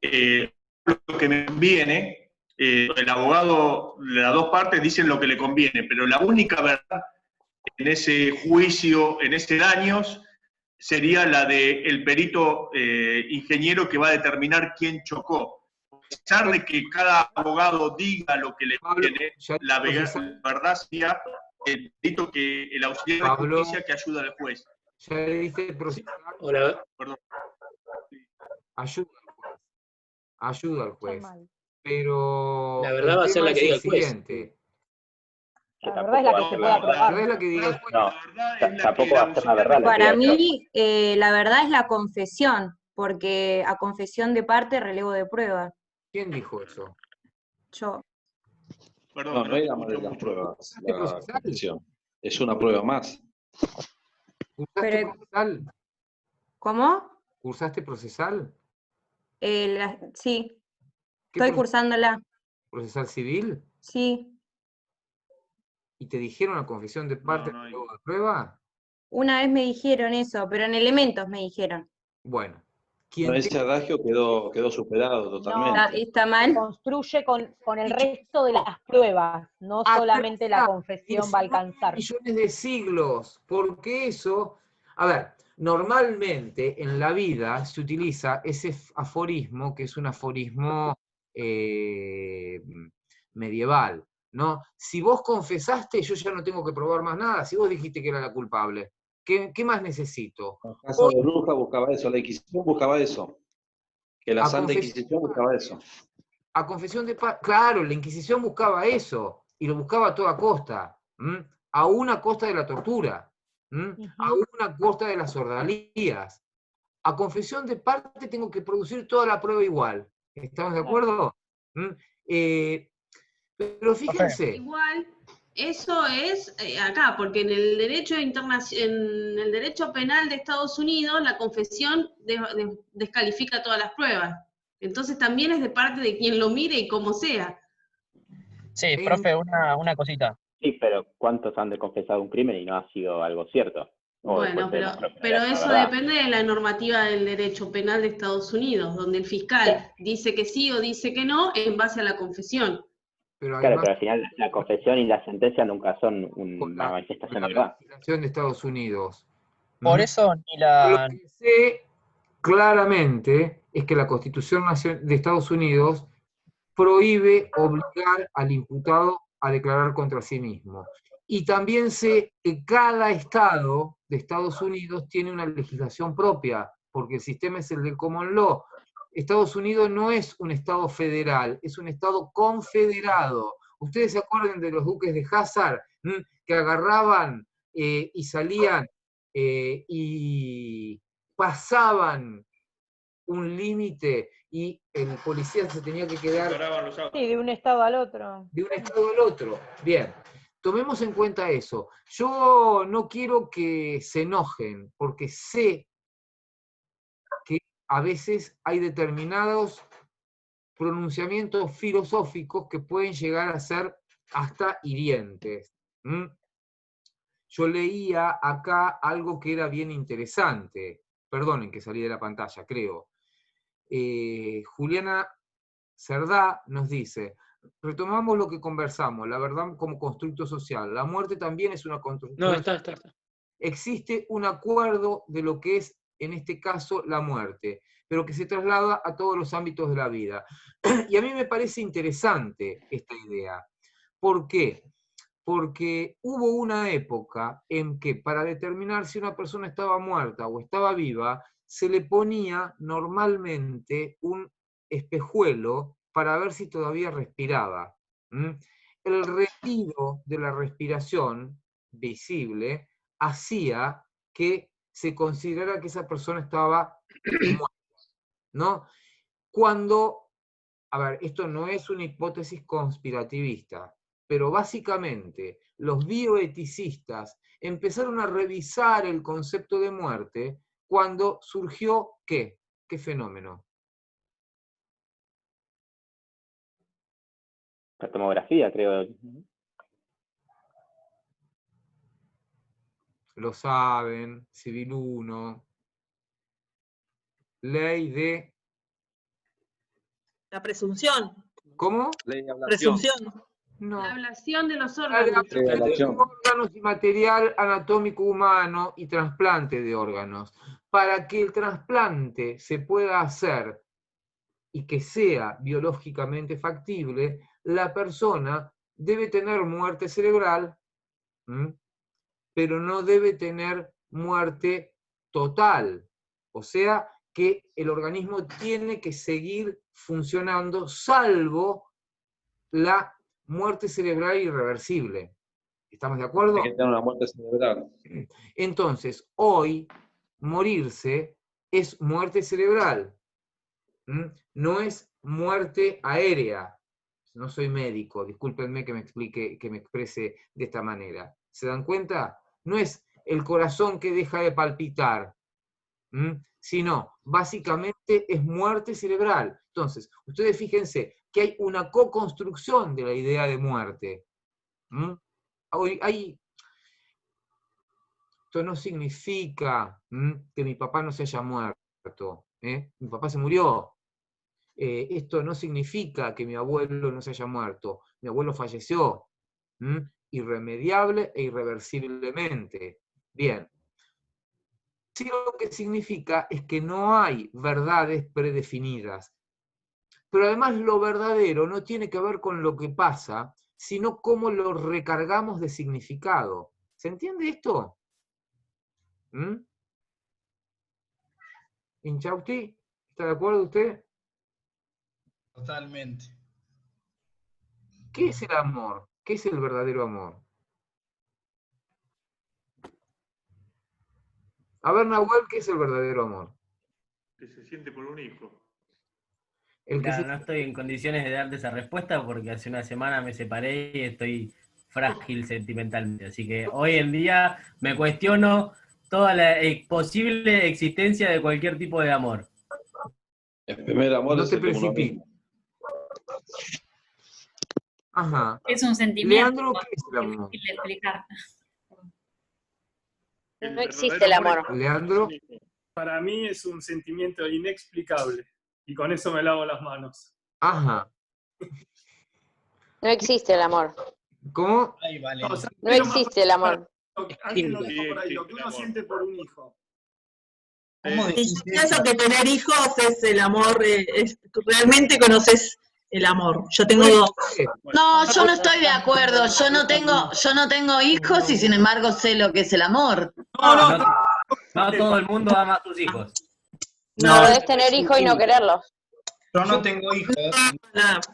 lo que me conviene, el abogado, las dos partes dicen lo que le conviene, pero la única verdad en ese juicio, en ese daños, sería la del perito ingeniero que va a determinar quién chocó. A pesar de que cada abogado diga lo que le conviene, la verdad sería el perito el auxiliar de justicia que ayuda al juez. Ya le dice procesal. Hola. Perdón. Ayuda al juez. Pero la verdad va a ser la que diga el juez. La verdad es la que se puede aprobar. La verdad es la que diga el juez. No, tampoco va a ser la verdad. Para mí, la verdad es la confesión, porque a confesión de parte, relevo de prueba. ¿Quién dijo eso? Yo. No, no es la madre de las pruebas, la confesión. Es una prueba más. ¿Cursaste procesal? ¿Cómo? ¿Cursaste procesal? Sí. Estoy cursándola. ¿Procesal civil? Sí. ¿Y te dijeron la confesión de parte de prueba? Una vez me dijeron eso, pero en elementos me dijeron. Bueno. No, ese adagio quedó superado totalmente. No, está mal. Construye con el resto de las pruebas, no solamente la confesión va a alcanzar. Millones de siglos, porque eso, a ver, normalmente en la vida se utiliza ese aforismo, que es un aforismo medieval, ¿no? Si vos confesaste, yo ya no tengo que probar más nada, si vos dijiste que era la culpable. ¿Qué más necesito? La casa de bruja buscaba eso, la Inquisición buscaba eso. Que la Santa Inquisición buscaba eso. A confesión de paz, claro, la Inquisición buscaba eso, y lo buscaba a toda costa, a una costa de la tortura, a una costa de las ordalías. A confesión de parte tengo que producir toda la prueba igual. ¿Estamos de acuerdo? Pero fíjense. Igual, eso es acá, porque en el derecho en el derecho penal de Estados Unidos, la confesión descalifica todas las pruebas. Entonces también es de parte de quien lo mire y como sea. Sí, profe, una cosita. Sí, pero ¿cuántos han confesado un crimen y no ha sido algo cierto? Bueno, pero eso depende de la normativa del derecho penal de Estados Unidos, donde el fiscal dice que sí o dice que no en base a la confesión. Pero claro, pero al final la confesión y la sentencia nunca son una manifestación de verdad. La legislación de Estados Unidos. Por eso ni la... Lo que sé claramente es que la Constitución de Estados Unidos prohíbe obligar al imputado a declarar contra sí mismo. Y también sé que cada estado de Estados Unidos tiene una legislación propia, porque el sistema es el del common law. Estados Unidos no es un estado federal, es un estado confederado. ¿Ustedes se acuerdan de los duques de Hazard, que agarraban y salían y pasaban un límite y el policía se tenía que quedar... Sí, de un estado al otro. De un estado al otro. Bien, tomemos en cuenta eso. Yo no quiero que se enojen, porque sé que a veces hay determinados pronunciamientos filosóficos que pueden llegar a ser hasta hirientes. Yo leía acá algo que era bien interesante. Perdonen que salí de la pantalla, creo. Juliana Cerdá nos dice, retomamos lo que conversamos, la verdad como constructo social. La muerte también es una construcción. No, está. Existe un acuerdo de lo que es, en este caso, la muerte, pero que se traslada a todos los ámbitos de la vida. Y a mí me parece interesante esta idea. ¿Por qué? Porque hubo una época en que para determinar si una persona estaba muerta o estaba viva, se le ponía normalmente un espejuelo para ver si todavía respiraba. El retiro de la respiración visible hacía que se considerara que esa persona estaba muerta, ¿no? Cuando, a ver, esto no es una hipótesis conspirativista, pero básicamente los bioeticistas empezaron a revisar el concepto de muerte cuando surgió, ¿qué? ¿Qué fenómeno? La tomografía, creo. Lo saben, Civil 1, ley de... La presunción. ¿Cómo? Ley de ablación. Presunción. No. La ablación de los La órganos. de ablación. órganos y material anatómico humano y trasplante de órganos. Para que el trasplante se pueda hacer y que sea biológicamente factible, la persona debe tener muerte cerebral, pero no debe tener muerte total. O sea, que el organismo tiene que seguir funcionando, salvo la muerte cerebral irreversible. ¿Estamos de acuerdo? Hay que tener una muerte cerebral. Entonces, hoy, morirse es muerte cerebral. No es muerte aérea. No soy médico, discúlpenme que me explique, que me exprese de esta manera. ¿Se dan cuenta? No es el corazón que deja de palpitar, sino básicamente es muerte cerebral. Entonces, ustedes fíjense que hay una co-construcción de la idea de muerte. Esto no significa que mi papá no se haya muerto. Mi papá se murió. Esto no significa que mi abuelo no se haya muerto. Mi abuelo falleció. Irremediable e irreversiblemente. Bien. Sí, lo que significa es que no hay verdades predefinidas. Pero además lo verdadero no tiene que ver con lo que pasa, sino cómo lo recargamos de significado. ¿Se entiende esto? Inchausti, ¿está de acuerdo usted? Totalmente. ¿Qué es el amor? ¿Qué es el verdadero amor? A ver, Nahuel, ¿qué es el verdadero amor? Que se siente por un hijo. No estoy en condiciones de darte esa respuesta porque hace una semana me separé y estoy frágil sentimentalmente. Así que hoy en día me cuestiono toda la posible existencia de cualquier tipo de amor. El primer amor no es te el de uno precipites. mismo. Ajá. Es un sentimiento. Leandro, ¿qué es el amor? Difícil de explicar. No existe el amor. Leandro. Para mí es un sentimiento inexplicable. Y con eso me lavo las manos. Ajá. No existe el amor. ¿Cómo? Ay, vale. No, o sea, No existe el amor. Alguien lo dijo por ahí, lo que uno siente por un hijo. ¿Cómo Y decís yo pienso que tener hijos es el amor, realmente conoces el amor. Yo tengo dos. No, yo no estoy de acuerdo. Yo no tengo hijos y sin embargo sé lo que es el amor. No todo el mundo ama a sus hijos. No podés tener hijos y no quererlos. Yo no tengo hijos.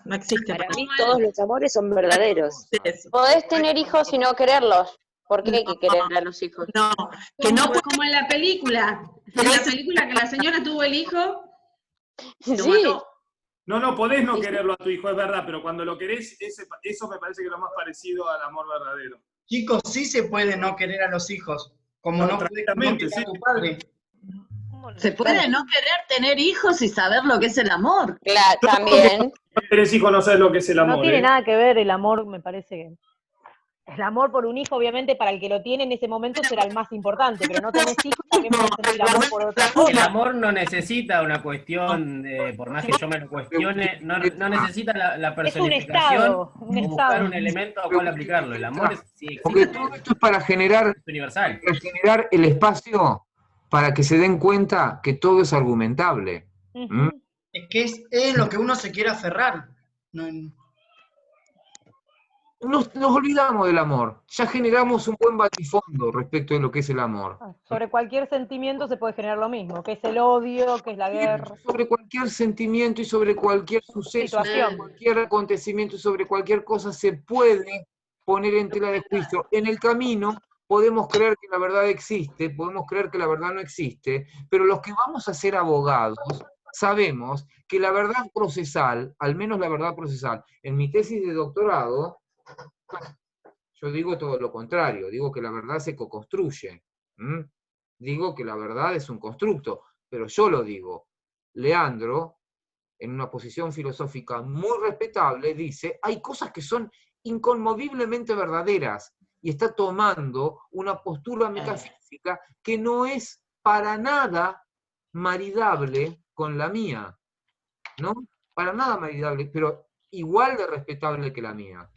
No existe. Para mí todos los amores son verdaderos. Podés tener hijos y no quererlos. ¿Por qué hay que querer a los hijos? No, que no puede... Como en la película. En la película que la señora tuvo el hijo. Sí. No, podés no quererlo a tu hijo, es verdad, pero cuando lo querés, eso me parece que es lo más parecido al amor verdadero. Chicos, sí se puede no querer a los hijos. Como no puede no querer a tu padre. Se puede no querer tener hijos y saber lo que es el amor. Claro, también. No tenés hijos, no sabes lo que es el amor. No tiene nada que ver el amor, me parece que... El amor por un hijo, obviamente, para el que lo tiene en ese momento será el más importante, pero no tenés hijos, también podés sentir amor por otra cosa. El amor no necesita una cuestión, por más que yo me lo cuestione, no necesita la personificación o buscar un elemento a cual aplicarlo. El amor sí Porque existe, todo esto es para generar, es universal. para generar el espacio para que se den cuenta que todo es argumentable. Es que es lo que uno se quiere aferrar. Nos olvidamos del amor, ya generamos un buen batifondo respecto de lo que es el amor. Sobre cualquier sentimiento se puede generar lo mismo, que es el odio, que es la guerra. Sobre cualquier sentimiento y sobre cualquier suceso, sobre cualquier acontecimiento y sobre cualquier cosa se puede poner en tela de juicio. En el camino podemos creer que la verdad existe, podemos creer que la verdad no existe, pero los que vamos a ser abogados sabemos que la verdad procesal, al menos la verdad procesal, en mi tesis de doctorado, Yo digo todo lo contrario, digo que la verdad se co-construye. Digo que la verdad es un constructo, pero yo lo digo. Leandro, en una posición filosófica muy respetable, dice, hay cosas que son inconmoviblemente verdaderas, y está tomando una postura metafísica que no es para nada maridable con la mía, ¿no? Para nada maridable, pero igual de respetable que la mía.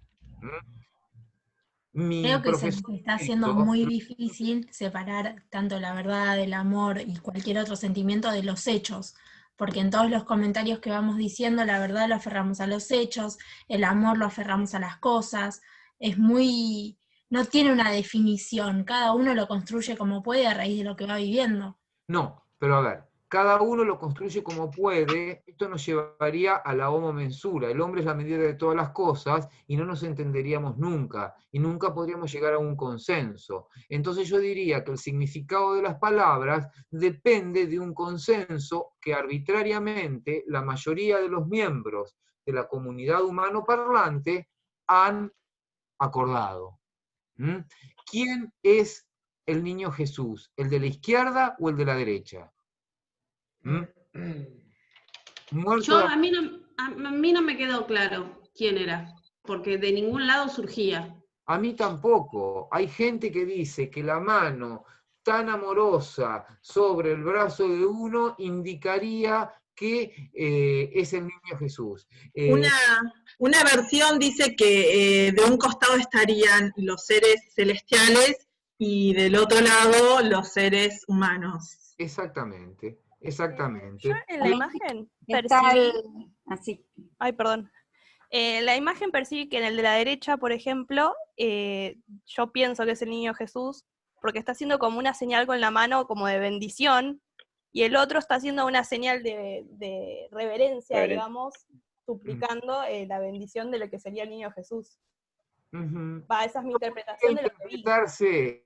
Mi Creo que se profesor nos está haciendo muy difícil separar tanto la verdad, el amor y cualquier otro sentimiento de los hechos, porque en todos los comentarios que vamos diciendo, la verdad lo aferramos a los hechos, el amor lo aferramos a las cosas, no tiene una definición, cada uno lo construye como puede a raíz de lo que va viviendo. No, pero a ver, cada uno lo construye como puede, esto nos llevaría a la homomensura, el hombre es la medida de todas las cosas y no nos entenderíamos nunca, y nunca podríamos llegar a un consenso. Entonces yo diría que el significado de las palabras depende de un consenso que arbitrariamente la mayoría de los miembros de la comunidad humano parlante han acordado. ¿Quién es el niño Jesús? ¿El de la izquierda o el de la derecha? A mí no me quedó claro quién era, porque de ningún lado surgía. A mí tampoco. Hay gente que dice que la mano tan amorosa sobre el brazo de uno indicaría que es el niño Jesús. Una versión dice que de un costado estarían los seres celestiales y del otro lado los seres humanos. Exactamente, exactamente. Yo en la imagen percibí... Así. Ay, perdón. La imagen percibí que en el de la derecha, por ejemplo, yo pienso que es el niño Jesús, porque está haciendo como una señal con la mano como de bendición, y el otro está haciendo una señal de reverencia, digamos, suplicando la bendición de lo que sería el niño Jesús. Esa es mi interpretación de lo que vi. Interpretarse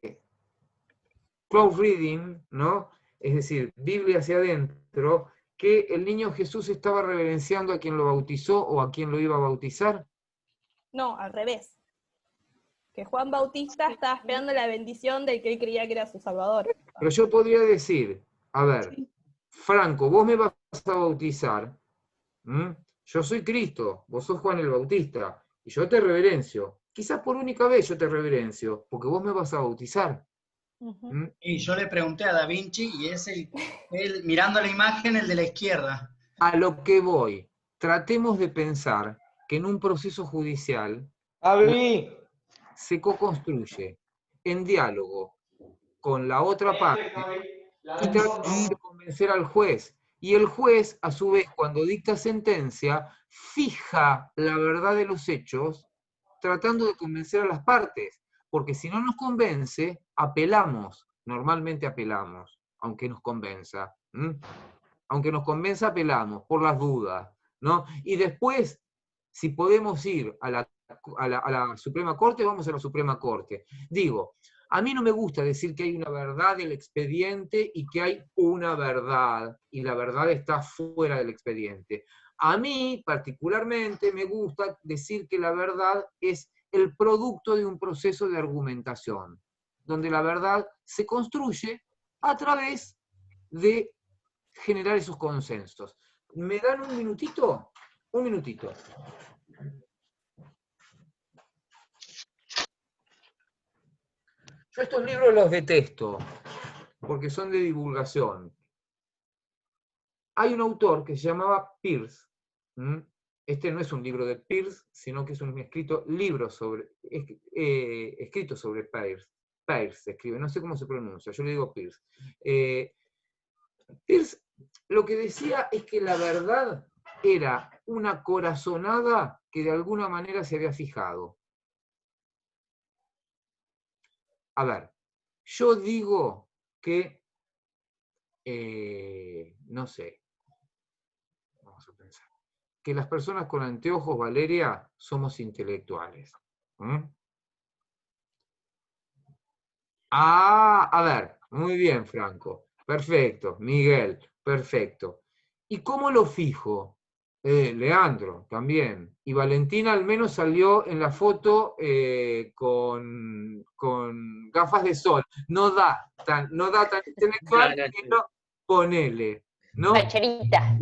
close reading, ¿no? Es decir, Biblia hacia adentro, que el niño Jesús estaba reverenciando a quien lo bautizó o a quien lo iba a bautizar. No, al revés. Que Juan Bautista estaba esperando la bendición del que él creía que era su Salvador. Pero yo podría decir, a ver, Franco, vos me vas a bautizar, yo soy Cristo, vos sos Juan el Bautista, y yo te reverencio. Quizás por única vez yo te reverencio, porque vos me vas a bautizar. Y yo le pregunté a Da Vinci y es él mirando la imagen, el de la izquierda. A lo que voy, tratemos de pensar que en un proceso judicial se co-construye en diálogo con la otra parte y tratamos de convencer al juez. Y el juez, a su vez, cuando dicta sentencia, fija la verdad de los hechos tratando de convencer a las partes. Porque si no nos convence, apelamos. Normalmente apelamos, aunque nos convenza. Aunque nos convenza, apelamos, por las dudas, ¿no? Y después, si podemos ir a la Suprema Corte, vamos a la Suprema Corte. Digo, a mí no me gusta decir que hay una verdad del expediente y que hay una verdad, y la verdad está fuera del expediente. A mí, particularmente, me gusta decir que la verdad es el producto de un proceso de argumentación, donde la verdad se construye a través de generar esos consensos. ¿Me dan un minutito? Un minutito. Yo estos libros los detesto, porque son de divulgación. Hay un autor que se llamaba Peirce. Este no es un libro de Peirce, sino que es un escrito sobre Peirce. Peirce se escribe, no sé cómo se pronuncia, yo le digo Peirce. Peirce lo que decía es que la verdad era una corazonada que de alguna manera se había fijado. A ver, yo digo que, no sé, vamos a pensar, que las personas con anteojos, Valeria, somos intelectuales. A ver, muy bien, Franco, perfecto, Miguel, perfecto. ¿Y cómo lo fijo? Leandro, también. Y Valentina al menos salió en la foto con gafas de sol. No da tan intelectual, pero ponele, ¿no? Facherita.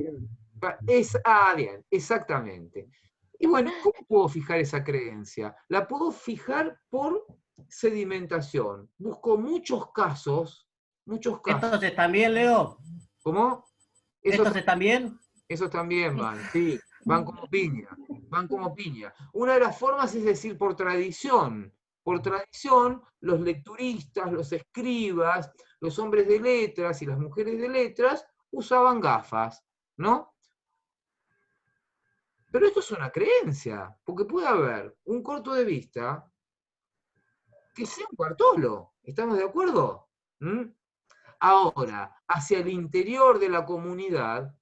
Bien, exactamente. Y bueno, ¿cómo puedo fijar esa creencia? La puedo fijar por sedimentación. Busco muchos casos. ¿Estos están bien, Leo? ¿Cómo? ¿Estos están bien? Esos también van, sí, van como piña. Una de las formas es decir por tradición. Por tradición, los lecturistas, los escribas, los hombres de letras y las mujeres de letras usaban gafas, ¿no? Pero esto es una creencia, porque puede haber un corto de vista que sea un Bartolo. ¿Estamos de acuerdo? Ahora, hacia el interior de la comunidad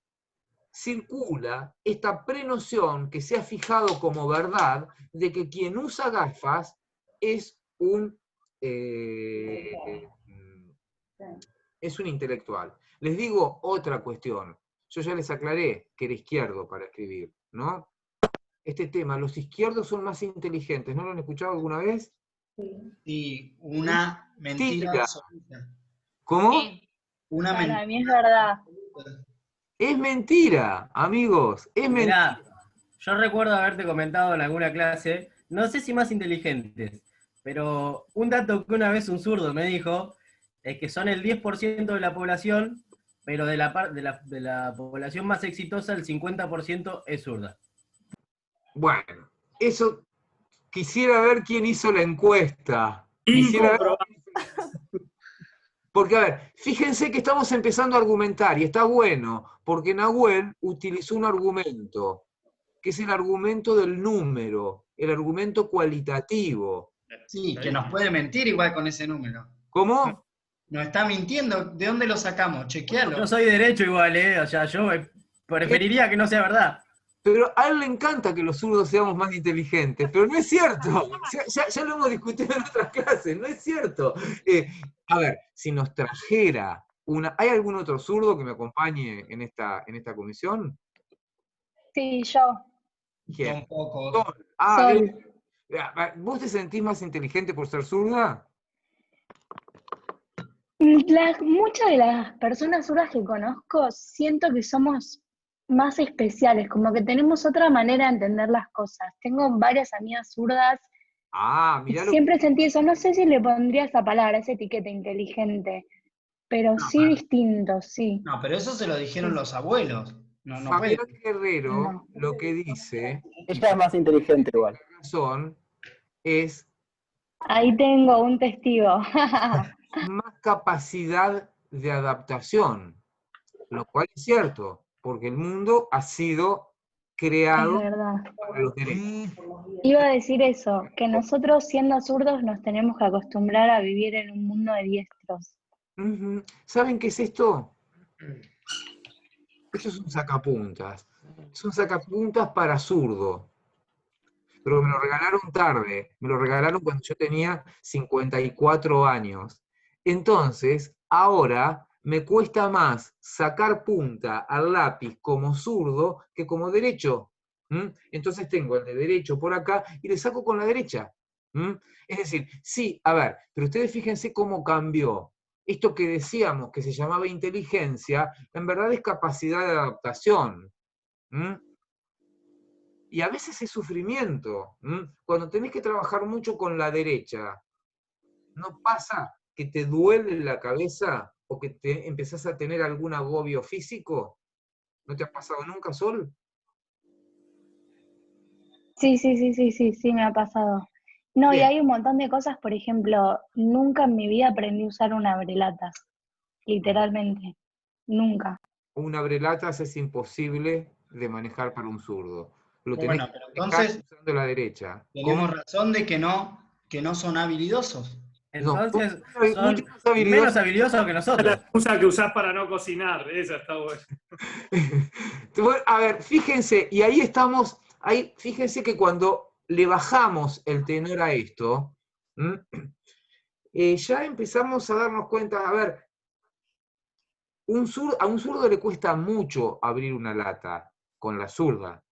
circula esta prenoción que se ha fijado como verdad de que quien usa gafas es un intelectual. Les digo otra cuestión. Yo ya les aclaré que era izquierdo para escribir, ¿no? Este tema, los izquierdos son más inteligentes. ¿No lo han escuchado alguna vez? Sí, una mentira absoluta. ¿Cómo? Una mentira. Para mí es verdad. Es mentira, amigos, es mentira. Yo recuerdo haberte comentado en alguna clase, no sé si más inteligentes, pero un dato que una vez un zurdo me dijo es que son el 10% de la población, pero de la población más exitosa el 50% es zurda. Bueno, eso quisiera ver quién hizo la encuesta. Quisiera ver. Porque, a ver, fíjense que estamos empezando a argumentar, y está bueno, porque Nahuel utilizó un argumento, que es el argumento del número, el argumento cualitativo. Sí, que nos puede mentir igual con ese número. ¿Cómo? Nos está mintiendo. ¿De dónde lo sacamos? Chequealo. Yo soy derecho igual, o sea, yo preferiría que no sea verdad. Pero a él le encanta que los zurdos seamos más inteligentes, pero no es cierto. Ya lo hemos discutido en otras clases, no es cierto. A ver, si nos trajera ¿hay algún otro zurdo que me acompañe en esta comisión? Sí, yo. ¿Quién? Un poco. Sol. ¿Vos te sentís más inteligente por ser zurda? Muchas de las personas zurdas que conozco siento que somos más especiales, como que tenemos otra manera de entender las cosas. Tengo varias amigas zurdas y siempre sentí eso. No sé si le pondría esa palabra, esa etiqueta inteligente, pero sí distinto, sí. No, pero eso se lo dijeron los abuelos. No, Fabián Guerrero lo que dice... Ella es más inteligente igual. La razón es... Ahí tengo un testigo. más capacidad de adaptación, lo cual es cierto, porque el mundo ha sido creado para los derechos. Iba a decir eso, que nosotros siendo zurdos nos tenemos que acostumbrar a vivir en un mundo de diestros. ¿Saben qué es esto? Esto es un sacapuntas. Es un sacapuntas para zurdo. Pero me lo regalaron tarde, me lo regalaron cuando yo tenía 54 años. Entonces, ahora me cuesta más sacar punta al lápiz como zurdo que como derecho. Entonces tengo el de derecho por acá y le saco con la derecha. Es decir, sí, a ver, pero ustedes fíjense cómo cambió. Esto que decíamos que se llamaba inteligencia, en verdad es capacidad de adaptación. Y a veces es sufrimiento. Cuando tenés que trabajar mucho con la derecha, ¿no pasa que te duele la cabeza o que te empezás a tener algún agobio físico? ¿No te ha pasado nunca, Sol? Sí, me ha pasado. No, Bien. y hay un montón de cosas, por ejemplo, nunca en mi vida aprendí a usar un abrelatas, literalmente, nunca. Un abrelatas es imposible de manejar para un zurdo. Lo tenés Bueno, que pero manejar entonces usando la derecha. tenemos razón de que no son habilidosos. Entonces son son menos habilidosos que nosotros. La excusa que usás para no cocinar, esa está buena. A ver, fíjense, y ahí estamos, fíjense que cuando le bajamos el tenor a esto, ya empezamos a darnos cuenta, a ver, a un zurdo le cuesta mucho abrir una lata. con la zurda.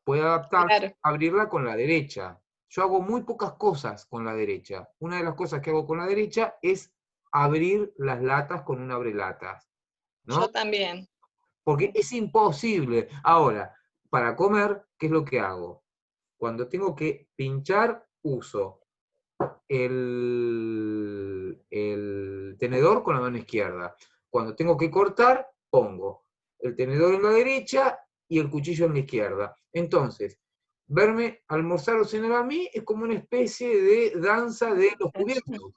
Puede adaptarse, abrirla con la derecha. Yo hago muy pocas cosas con la derecha. Una de las cosas que hago con la derecha es abrir las latas con un abrelatas, ¿no? Yo también. Porque es imposible. Ahora, para comer, ¿qué es lo que hago? Cuando tengo que pinchar, uso el tenedor con la mano izquierda. Cuando tengo que cortar, pongo el tenedor en la derecha y el cuchillo en la izquierda. Entonces, verme almorzar o cenar a mí es como una especie de danza de los cubiertos.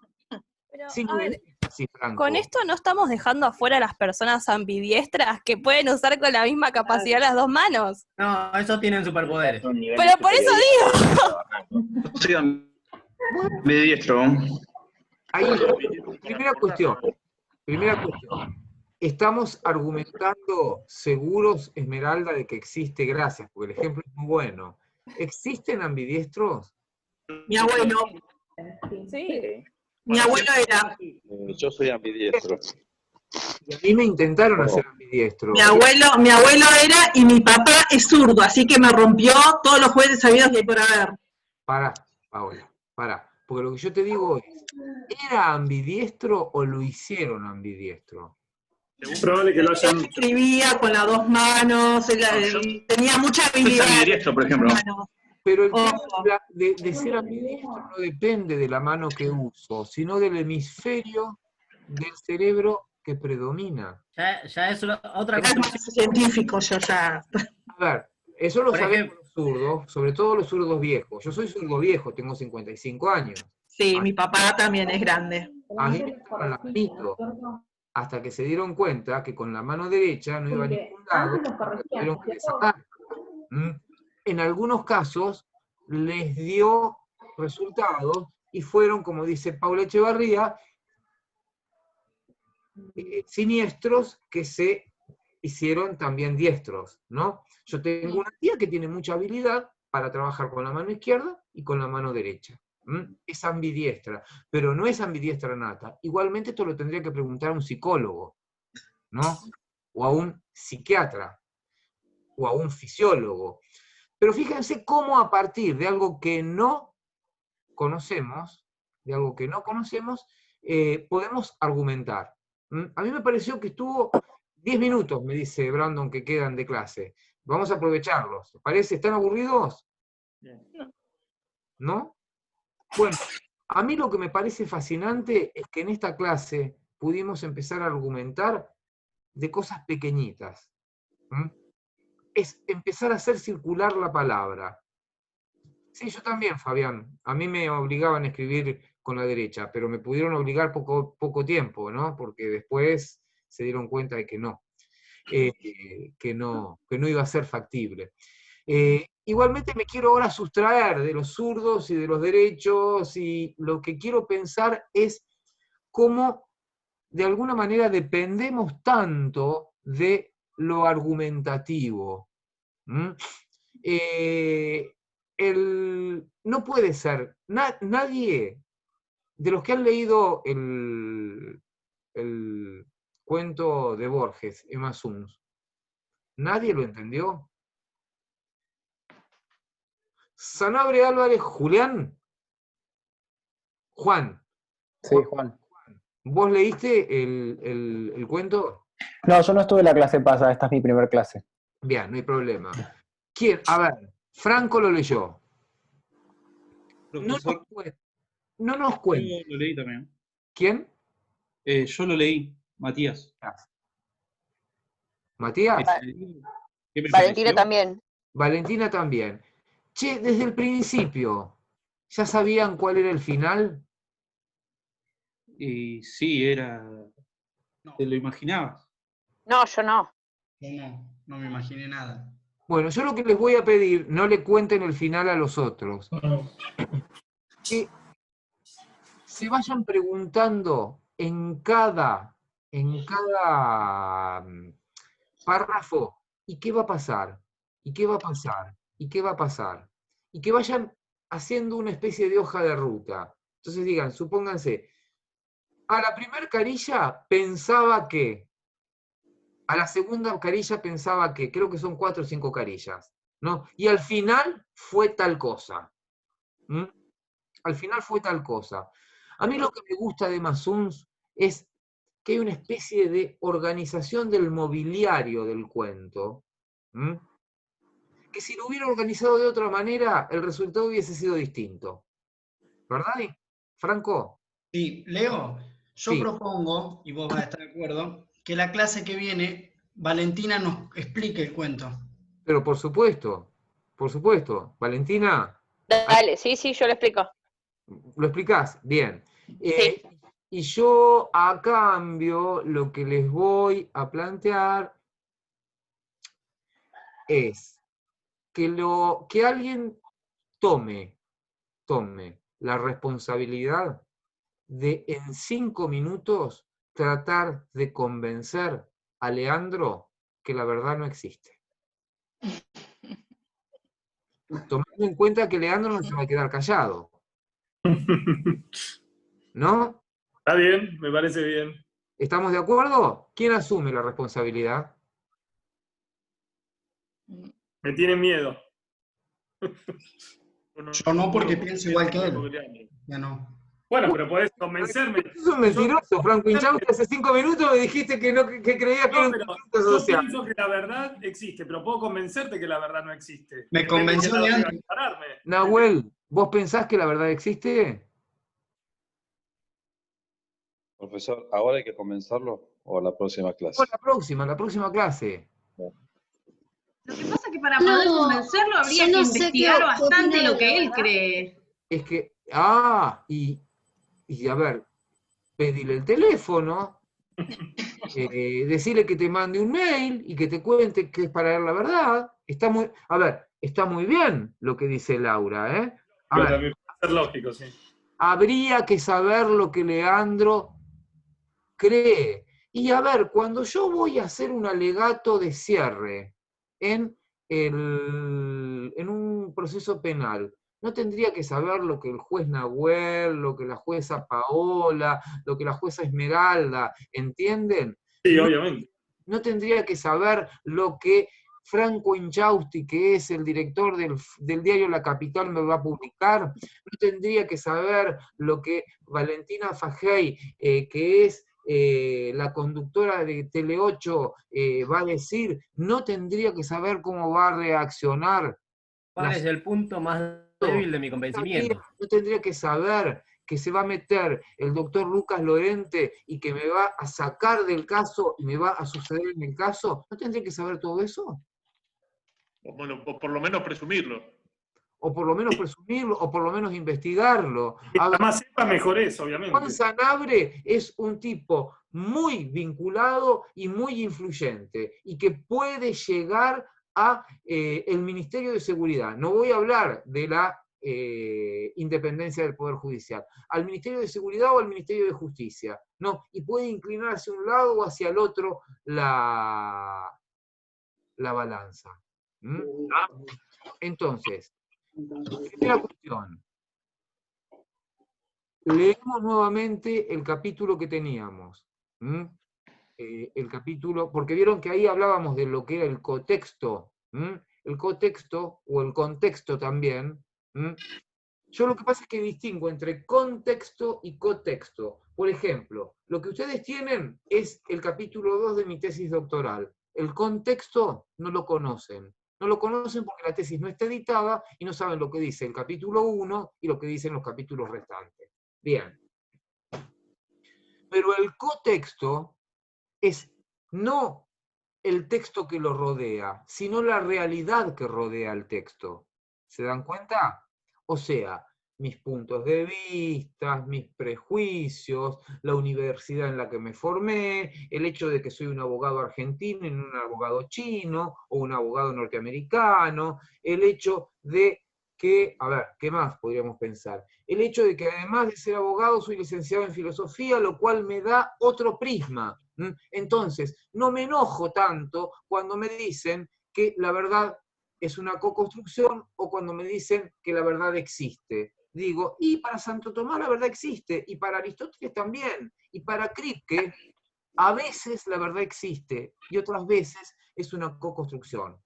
Sí, a ver, sí, Franco. con esto no estamos dejando afuera a las personas ambidiestras que pueden usar con la misma capacidad las dos manos. No, esos tienen superpoderes. Pero por eso digo. Soy ambidiestro. Primera cuestión. Estamos argumentando seguros, Esmeralda, de que existe, gracias, porque el ejemplo es muy bueno. ¿Existen ambidiestros? Mi abuelo. Sí. Mi abuelo era. Yo soy ambidiestro. Y a mí me intentaron hacer ambidiestro. Mi abuelo era y mi papá es zurdo, así que me rompió todos los juguetes sabidos que hay por haber. Pará, Paola, pará. Porque lo que yo te digo es, ¿era ambidiestro o lo hicieron ambidiestro? Es probable que lo hayan hecho. Escribía con las dos manos, tenía mucha habilidad. Soy ambidiestro, por ejemplo. Pero el tema de ser ambidiestro no depende de la mano que uso, sino del hemisferio del cerebro que predomina. Ya es otra cosa. Es más científico, yo ya. A ver, eso lo sabemos los zurdos, sobre todo los zurdos viejos. Yo soy zurdo viejo, tengo 55 años. Sí, mi papá también es grande. A mí me estaban la manito, hasta que se dieron cuenta que con la mano derecha no iba a ningún lado, tuvieron que desatar. En algunos casos les dio resultados y fueron, como dice Paula Echevarría, siniestros que se hicieron también diestros, ¿no? Yo tengo una tía que tiene mucha habilidad para trabajar con la mano izquierda y con la mano derecha. Es ambidiestra, pero no es ambidiestra nata. Igualmente esto lo tendría que preguntar a un psicólogo, ¿no? O a un psiquiatra, o a un fisiólogo. Pero fíjense cómo a partir de algo que no conocemos, podemos argumentar. A mí me pareció que estuvo 10 minutos, me dice Brandon, que quedan de clase. Vamos a aprovecharlos. ¿Parece? ¿Están aburridos? ¿No? Bueno, a mí lo que me parece fascinante es que en esta clase pudimos empezar a argumentar de cosas pequeñitas. Es empezar a hacer circular la palabra. Sí, yo también, Fabián. A mí me obligaban a escribir con la derecha, pero me pudieron obligar poco tiempo, ¿no? Porque después se dieron cuenta de que no iba a ser factible. Igualmente me quiero ahora sustraer de los zurdos y de los derechos, y lo que quiero pensar es cómo de alguna manera dependemos tanto de lo argumentativo. No puede ser, nadie de los que han leído el cuento de Borges, Emma Suns, ¿nadie lo entendió? Sanabria Álvarez, Julián. Juan. Sí, Juan. ¿Vos leíste el cuento? No, yo no estuve en la clase pasada, esta es mi primera clase. Bien, no hay problema. ¿Quién? A ver, Franco lo leyó. No nos cuente. Yo lo leí también. ¿Quién? Yo lo leí, Matías. ¿Matías? Valentina también. Valentina también. Che, desde el principio, ¿ya sabían cuál era el final? Sí, era... ¿Te lo imaginabas? No, yo no. No me imaginé nada. Bueno, yo lo que les voy a pedir, no le cuenten el final a los otros. Que se vayan preguntando en cada párrafo, ¿y qué va a pasar? ¿Y qué va a pasar? ¿Y qué va a pasar? Y que vayan haciendo una especie de hoja de ruta. Entonces digan, supónganse, a la primer carilla pensaba que, A la segunda carilla pensaba que, creo que son 4 o 5 carillas, ¿no? Y al final fue tal cosa. ¿Mm? Al final fue tal cosa. A mí lo que me gusta de Mazuns es que hay una especie de organización del mobiliario del cuento, que si lo hubiera organizado de otra manera, el resultado hubiese sido distinto. ¿Verdad, Franco? Sí, Leo, yo propongo, y vos vas a estar de acuerdo, que la clase que viene, Valentina nos explique el cuento. Pero por supuesto. Valentina. Dale, sí, yo lo explico. ¿Lo explicás? Bien. Sí. Y yo, a cambio, lo que les voy a plantear es que alguien tome la responsabilidad de en 5 minutos tratar de convencer a Leandro que la verdad no existe. Tomando en cuenta que Leandro no se va a quedar callado. ¿No? Está bien, me parece bien. ¿Estamos de acuerdo? ¿Quién asume la responsabilidad? Me tiene miedo. Yo no, porque pienso igual que él. Ya no. Bueno, pero podés convencerme. Es un mentiroso, Franco Inchausti. Hace 5 minutos me dijiste que creías que era un conflicto yo social. pienso que la verdad existe, pero puedo convencerte que la verdad no existe. Me convenció de antes. Nahuel, ¿vos pensás que la verdad existe? Profesor, ¿ahora hay que comenzarlo o la próxima clase? O la próxima clase. Lo que pasa es que para poder convencerlo habría que investigar bastante lo que él cree. Es que, y a ver, pedile el teléfono, decirle que te mande un mail y que te cuente que es para él la verdad. Está muy bien lo que dice Laura, ¿eh? Pero también puede ser lógico, sí. Habría que saber lo que Leandro cree. Y a ver, cuando yo voy a hacer un alegato de cierre en un proceso penal, ¿no tendría que saber lo que el juez Nahuel, lo que la jueza Paola, lo que la jueza Esmeralda entienden? Sí, obviamente. ¿No tendría que saber lo que Franco Inchausti, que es el director del diario La Capital, me va a publicar? ¿No tendría que saber lo que Valentina Fajey, que es la conductora de Tele 8, va a decir? ¿No tendría que saber cómo va a reaccionar? ¿Cuál es el punto más débil de mi convencimiento? ¿No tendría que saber que se va a meter el doctor Lucas Lorente y que me va a sacar del caso y me va a suceder en el caso? ¿No tendría que saber todo eso? Bueno, por lo menos presumirlo. O por lo menos presumirlo, o por lo menos investigarlo. Mientras más sepa, mejor es, obviamente. Juan Sanabria es un tipo muy vinculado y muy influyente, y que puede llegar a el Ministerio de Seguridad. No voy a hablar de la independencia del Poder Judicial. Al Ministerio de Seguridad o al Ministerio de Justicia. No, y puede inclinar hacia un lado o hacia el otro la balanza. Entonces, primera cuestión. Leemos nuevamente el capítulo que teníamos. El capítulo, porque vieron que ahí hablábamos de lo que era el cotexto. El cotexto, o el contexto también. Yo lo que pasa es que distingo entre contexto y cotexto. Por ejemplo, lo que ustedes tienen es el capítulo 2 de mi tesis doctoral. El contexto no lo conocen. No lo conocen porque la tesis no está editada y no saben lo que dice el capítulo 1 y lo que dicen los capítulos restantes. Bien. Pero el cotexto es no el texto que lo rodea, sino la realidad que rodea el texto. ¿Se dan cuenta? O sea, mis puntos de vista, mis prejuicios, la universidad en la que me formé, el hecho de que soy un abogado argentino y no un abogado chino, o un abogado norteamericano, el hecho de que, a ver, ¿qué más podríamos pensar? El hecho de que además de ser abogado soy licenciado en filosofía, lo cual me da otro prisma. Entonces, no me enojo tanto cuando me dicen que la verdad es una co-construcción o cuando me dicen que la verdad existe. Digo, y para Santo Tomás la verdad existe, y para Aristóteles también, y para Kripke A veces la verdad existe y otras veces es una co-construcción.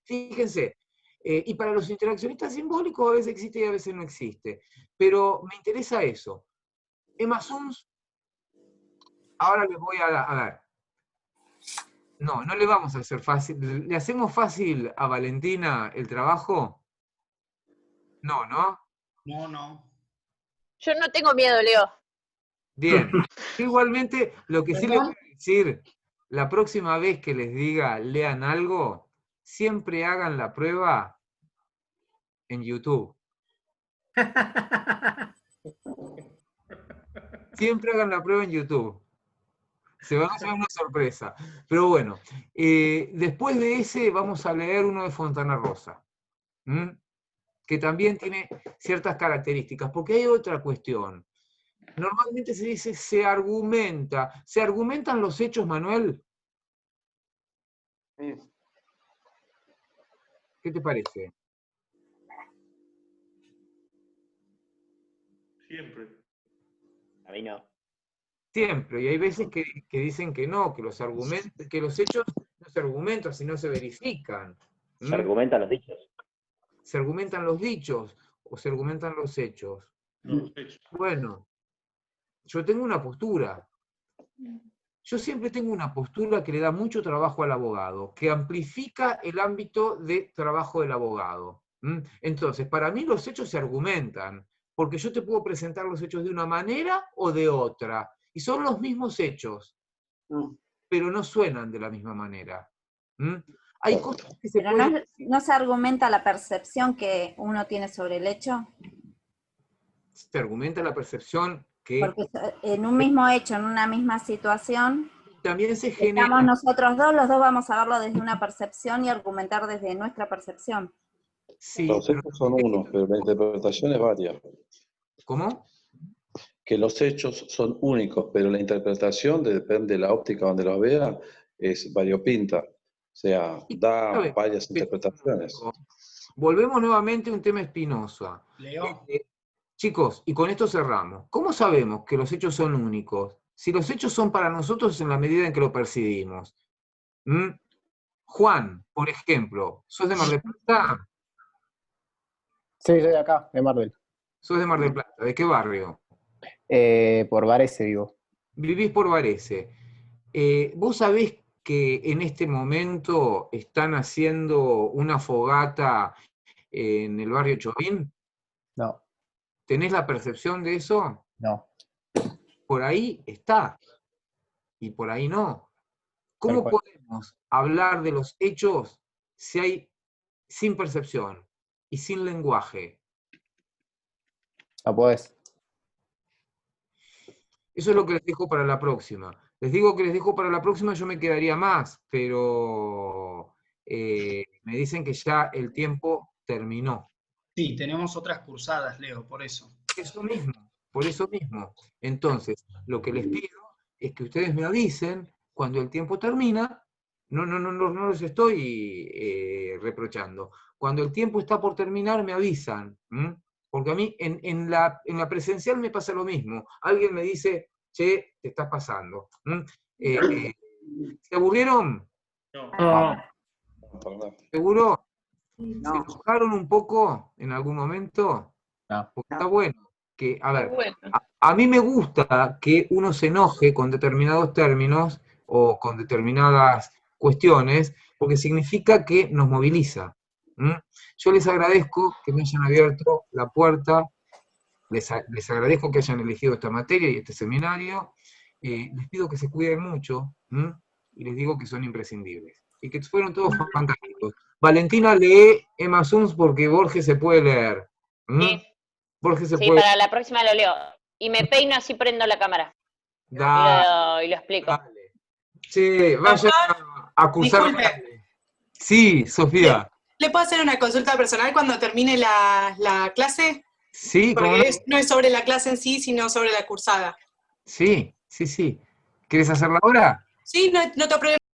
Fíjense, y para los interaccionistas simbólicos a veces existe y a veces no existe. Pero me interesa eso. Emma Suns, ahora les voy a dar. No le vamos a hacer fácil. ¿Le hacemos fácil a Valentina el trabajo? No. No. Yo no tengo miedo, Leo. Bien. Igualmente, lo que sí les voy a decir, la próxima vez que les diga lean algo, siempre hagan la prueba en YouTube. Siempre hagan la prueba en YouTube. Se van a hacer una sorpresa. Pero bueno, después de ese vamos a leer uno de Fontana Rosa, que también tiene ciertas características, porque hay otra cuestión. Normalmente se dice se argumenta. ¿Se argumentan los hechos, Manuel? ¿Qué te parece? Siempre. A mí no. Siempre, y hay veces que dicen que no, que los hechos no se argumentan, sino se verifican. Se argumentan los dichos. Se argumentan los dichos o se argumentan los hechos. Bueno, yo tengo una postura. Yo siempre tengo una postura que le da mucho trabajo al abogado, que amplifica el ámbito de trabajo del abogado. Entonces, para mí los hechos se argumentan, porque yo te puedo presentar los hechos de una manera o de otra. Y son los mismos hechos, pero no suenan de la misma manera. Hay cosas que se Pero pueden... ¿no se argumenta la percepción que uno tiene sobre el hecho? Se argumenta la percepción que... Porque en un mismo hecho, en una misma situación, también se genera... estamos nosotros dos, los dos vamos a verlo desde una percepción y argumentar desde nuestra percepción. Sí, los hechos son unos, pero la interpretación es varias. ¿Cómo? Que los hechos son únicos, pero la interpretación, depende de la óptica donde los vea, es variopinta. O sea, da varias interpretaciones. Volvemos nuevamente a un tema espinoso. Leo. Chicos, y con esto cerramos. ¿Cómo sabemos que los hechos son únicos? Si los hechos son para nosotros en la medida en que lo percibimos. Juan, por ejemplo, ¿sos de Mar del Plata? Sí, soy de acá, de Mar del. ¿Sos de Mar del Plata? ¿De qué barrio? Por Varese, vivo. Vivís por Varese. ¿Vos sabés que en este momento están haciendo una fogata en el barrio Chovín? No. ¿Tenés la percepción de eso? No. Por ahí está, y por ahí no. ¿Cómo podemos hablar de los hechos si hay sin percepción y sin lenguaje? No podés. Eso es lo que les dejo para la próxima. Les digo que les dejo para la próxima, yo me quedaría más, pero me dicen que ya el tiempo terminó. Sí, tenemos otras cursadas, Leo, por eso. Por eso mismo. Entonces, lo que les pido es que ustedes me avisen cuando el tiempo termina. No los estoy reprochando. Cuando el tiempo está por terminar, me avisan. Porque a mí en la presencial me pasa lo mismo. Alguien me dice, che, te estás pasando. ¿Se aburrieron? No. ¿Seguro? ¿Se enojaron un poco en algún momento? No. Porque está bueno. Que, a ver, a mí me gusta que uno se enoje con determinados términos o con determinadas cuestiones, porque significa que nos moviliza. Yo les agradezco que me hayan abierto la puerta, les agradezco que hayan elegido esta materia y este seminario, les pido que se cuiden mucho, y les digo que son imprescindibles, y que fueron todos fantásticos. Valentina, lee Emma Suns porque Borges se puede leer. Sí. Borges se Sí, puede... para la próxima lo leo. Y me peino así prendo la cámara. Dale. Y lo explico. Che, vaya a cursar. Disculpe. Sí, Sofía. ¿Le puedo hacer una consulta personal cuando termine la clase? Sí, Porque no es sobre la clase en sí, sino sobre la cursada. Sí. ¿Quieres hacerla ahora? Sí, no te problema.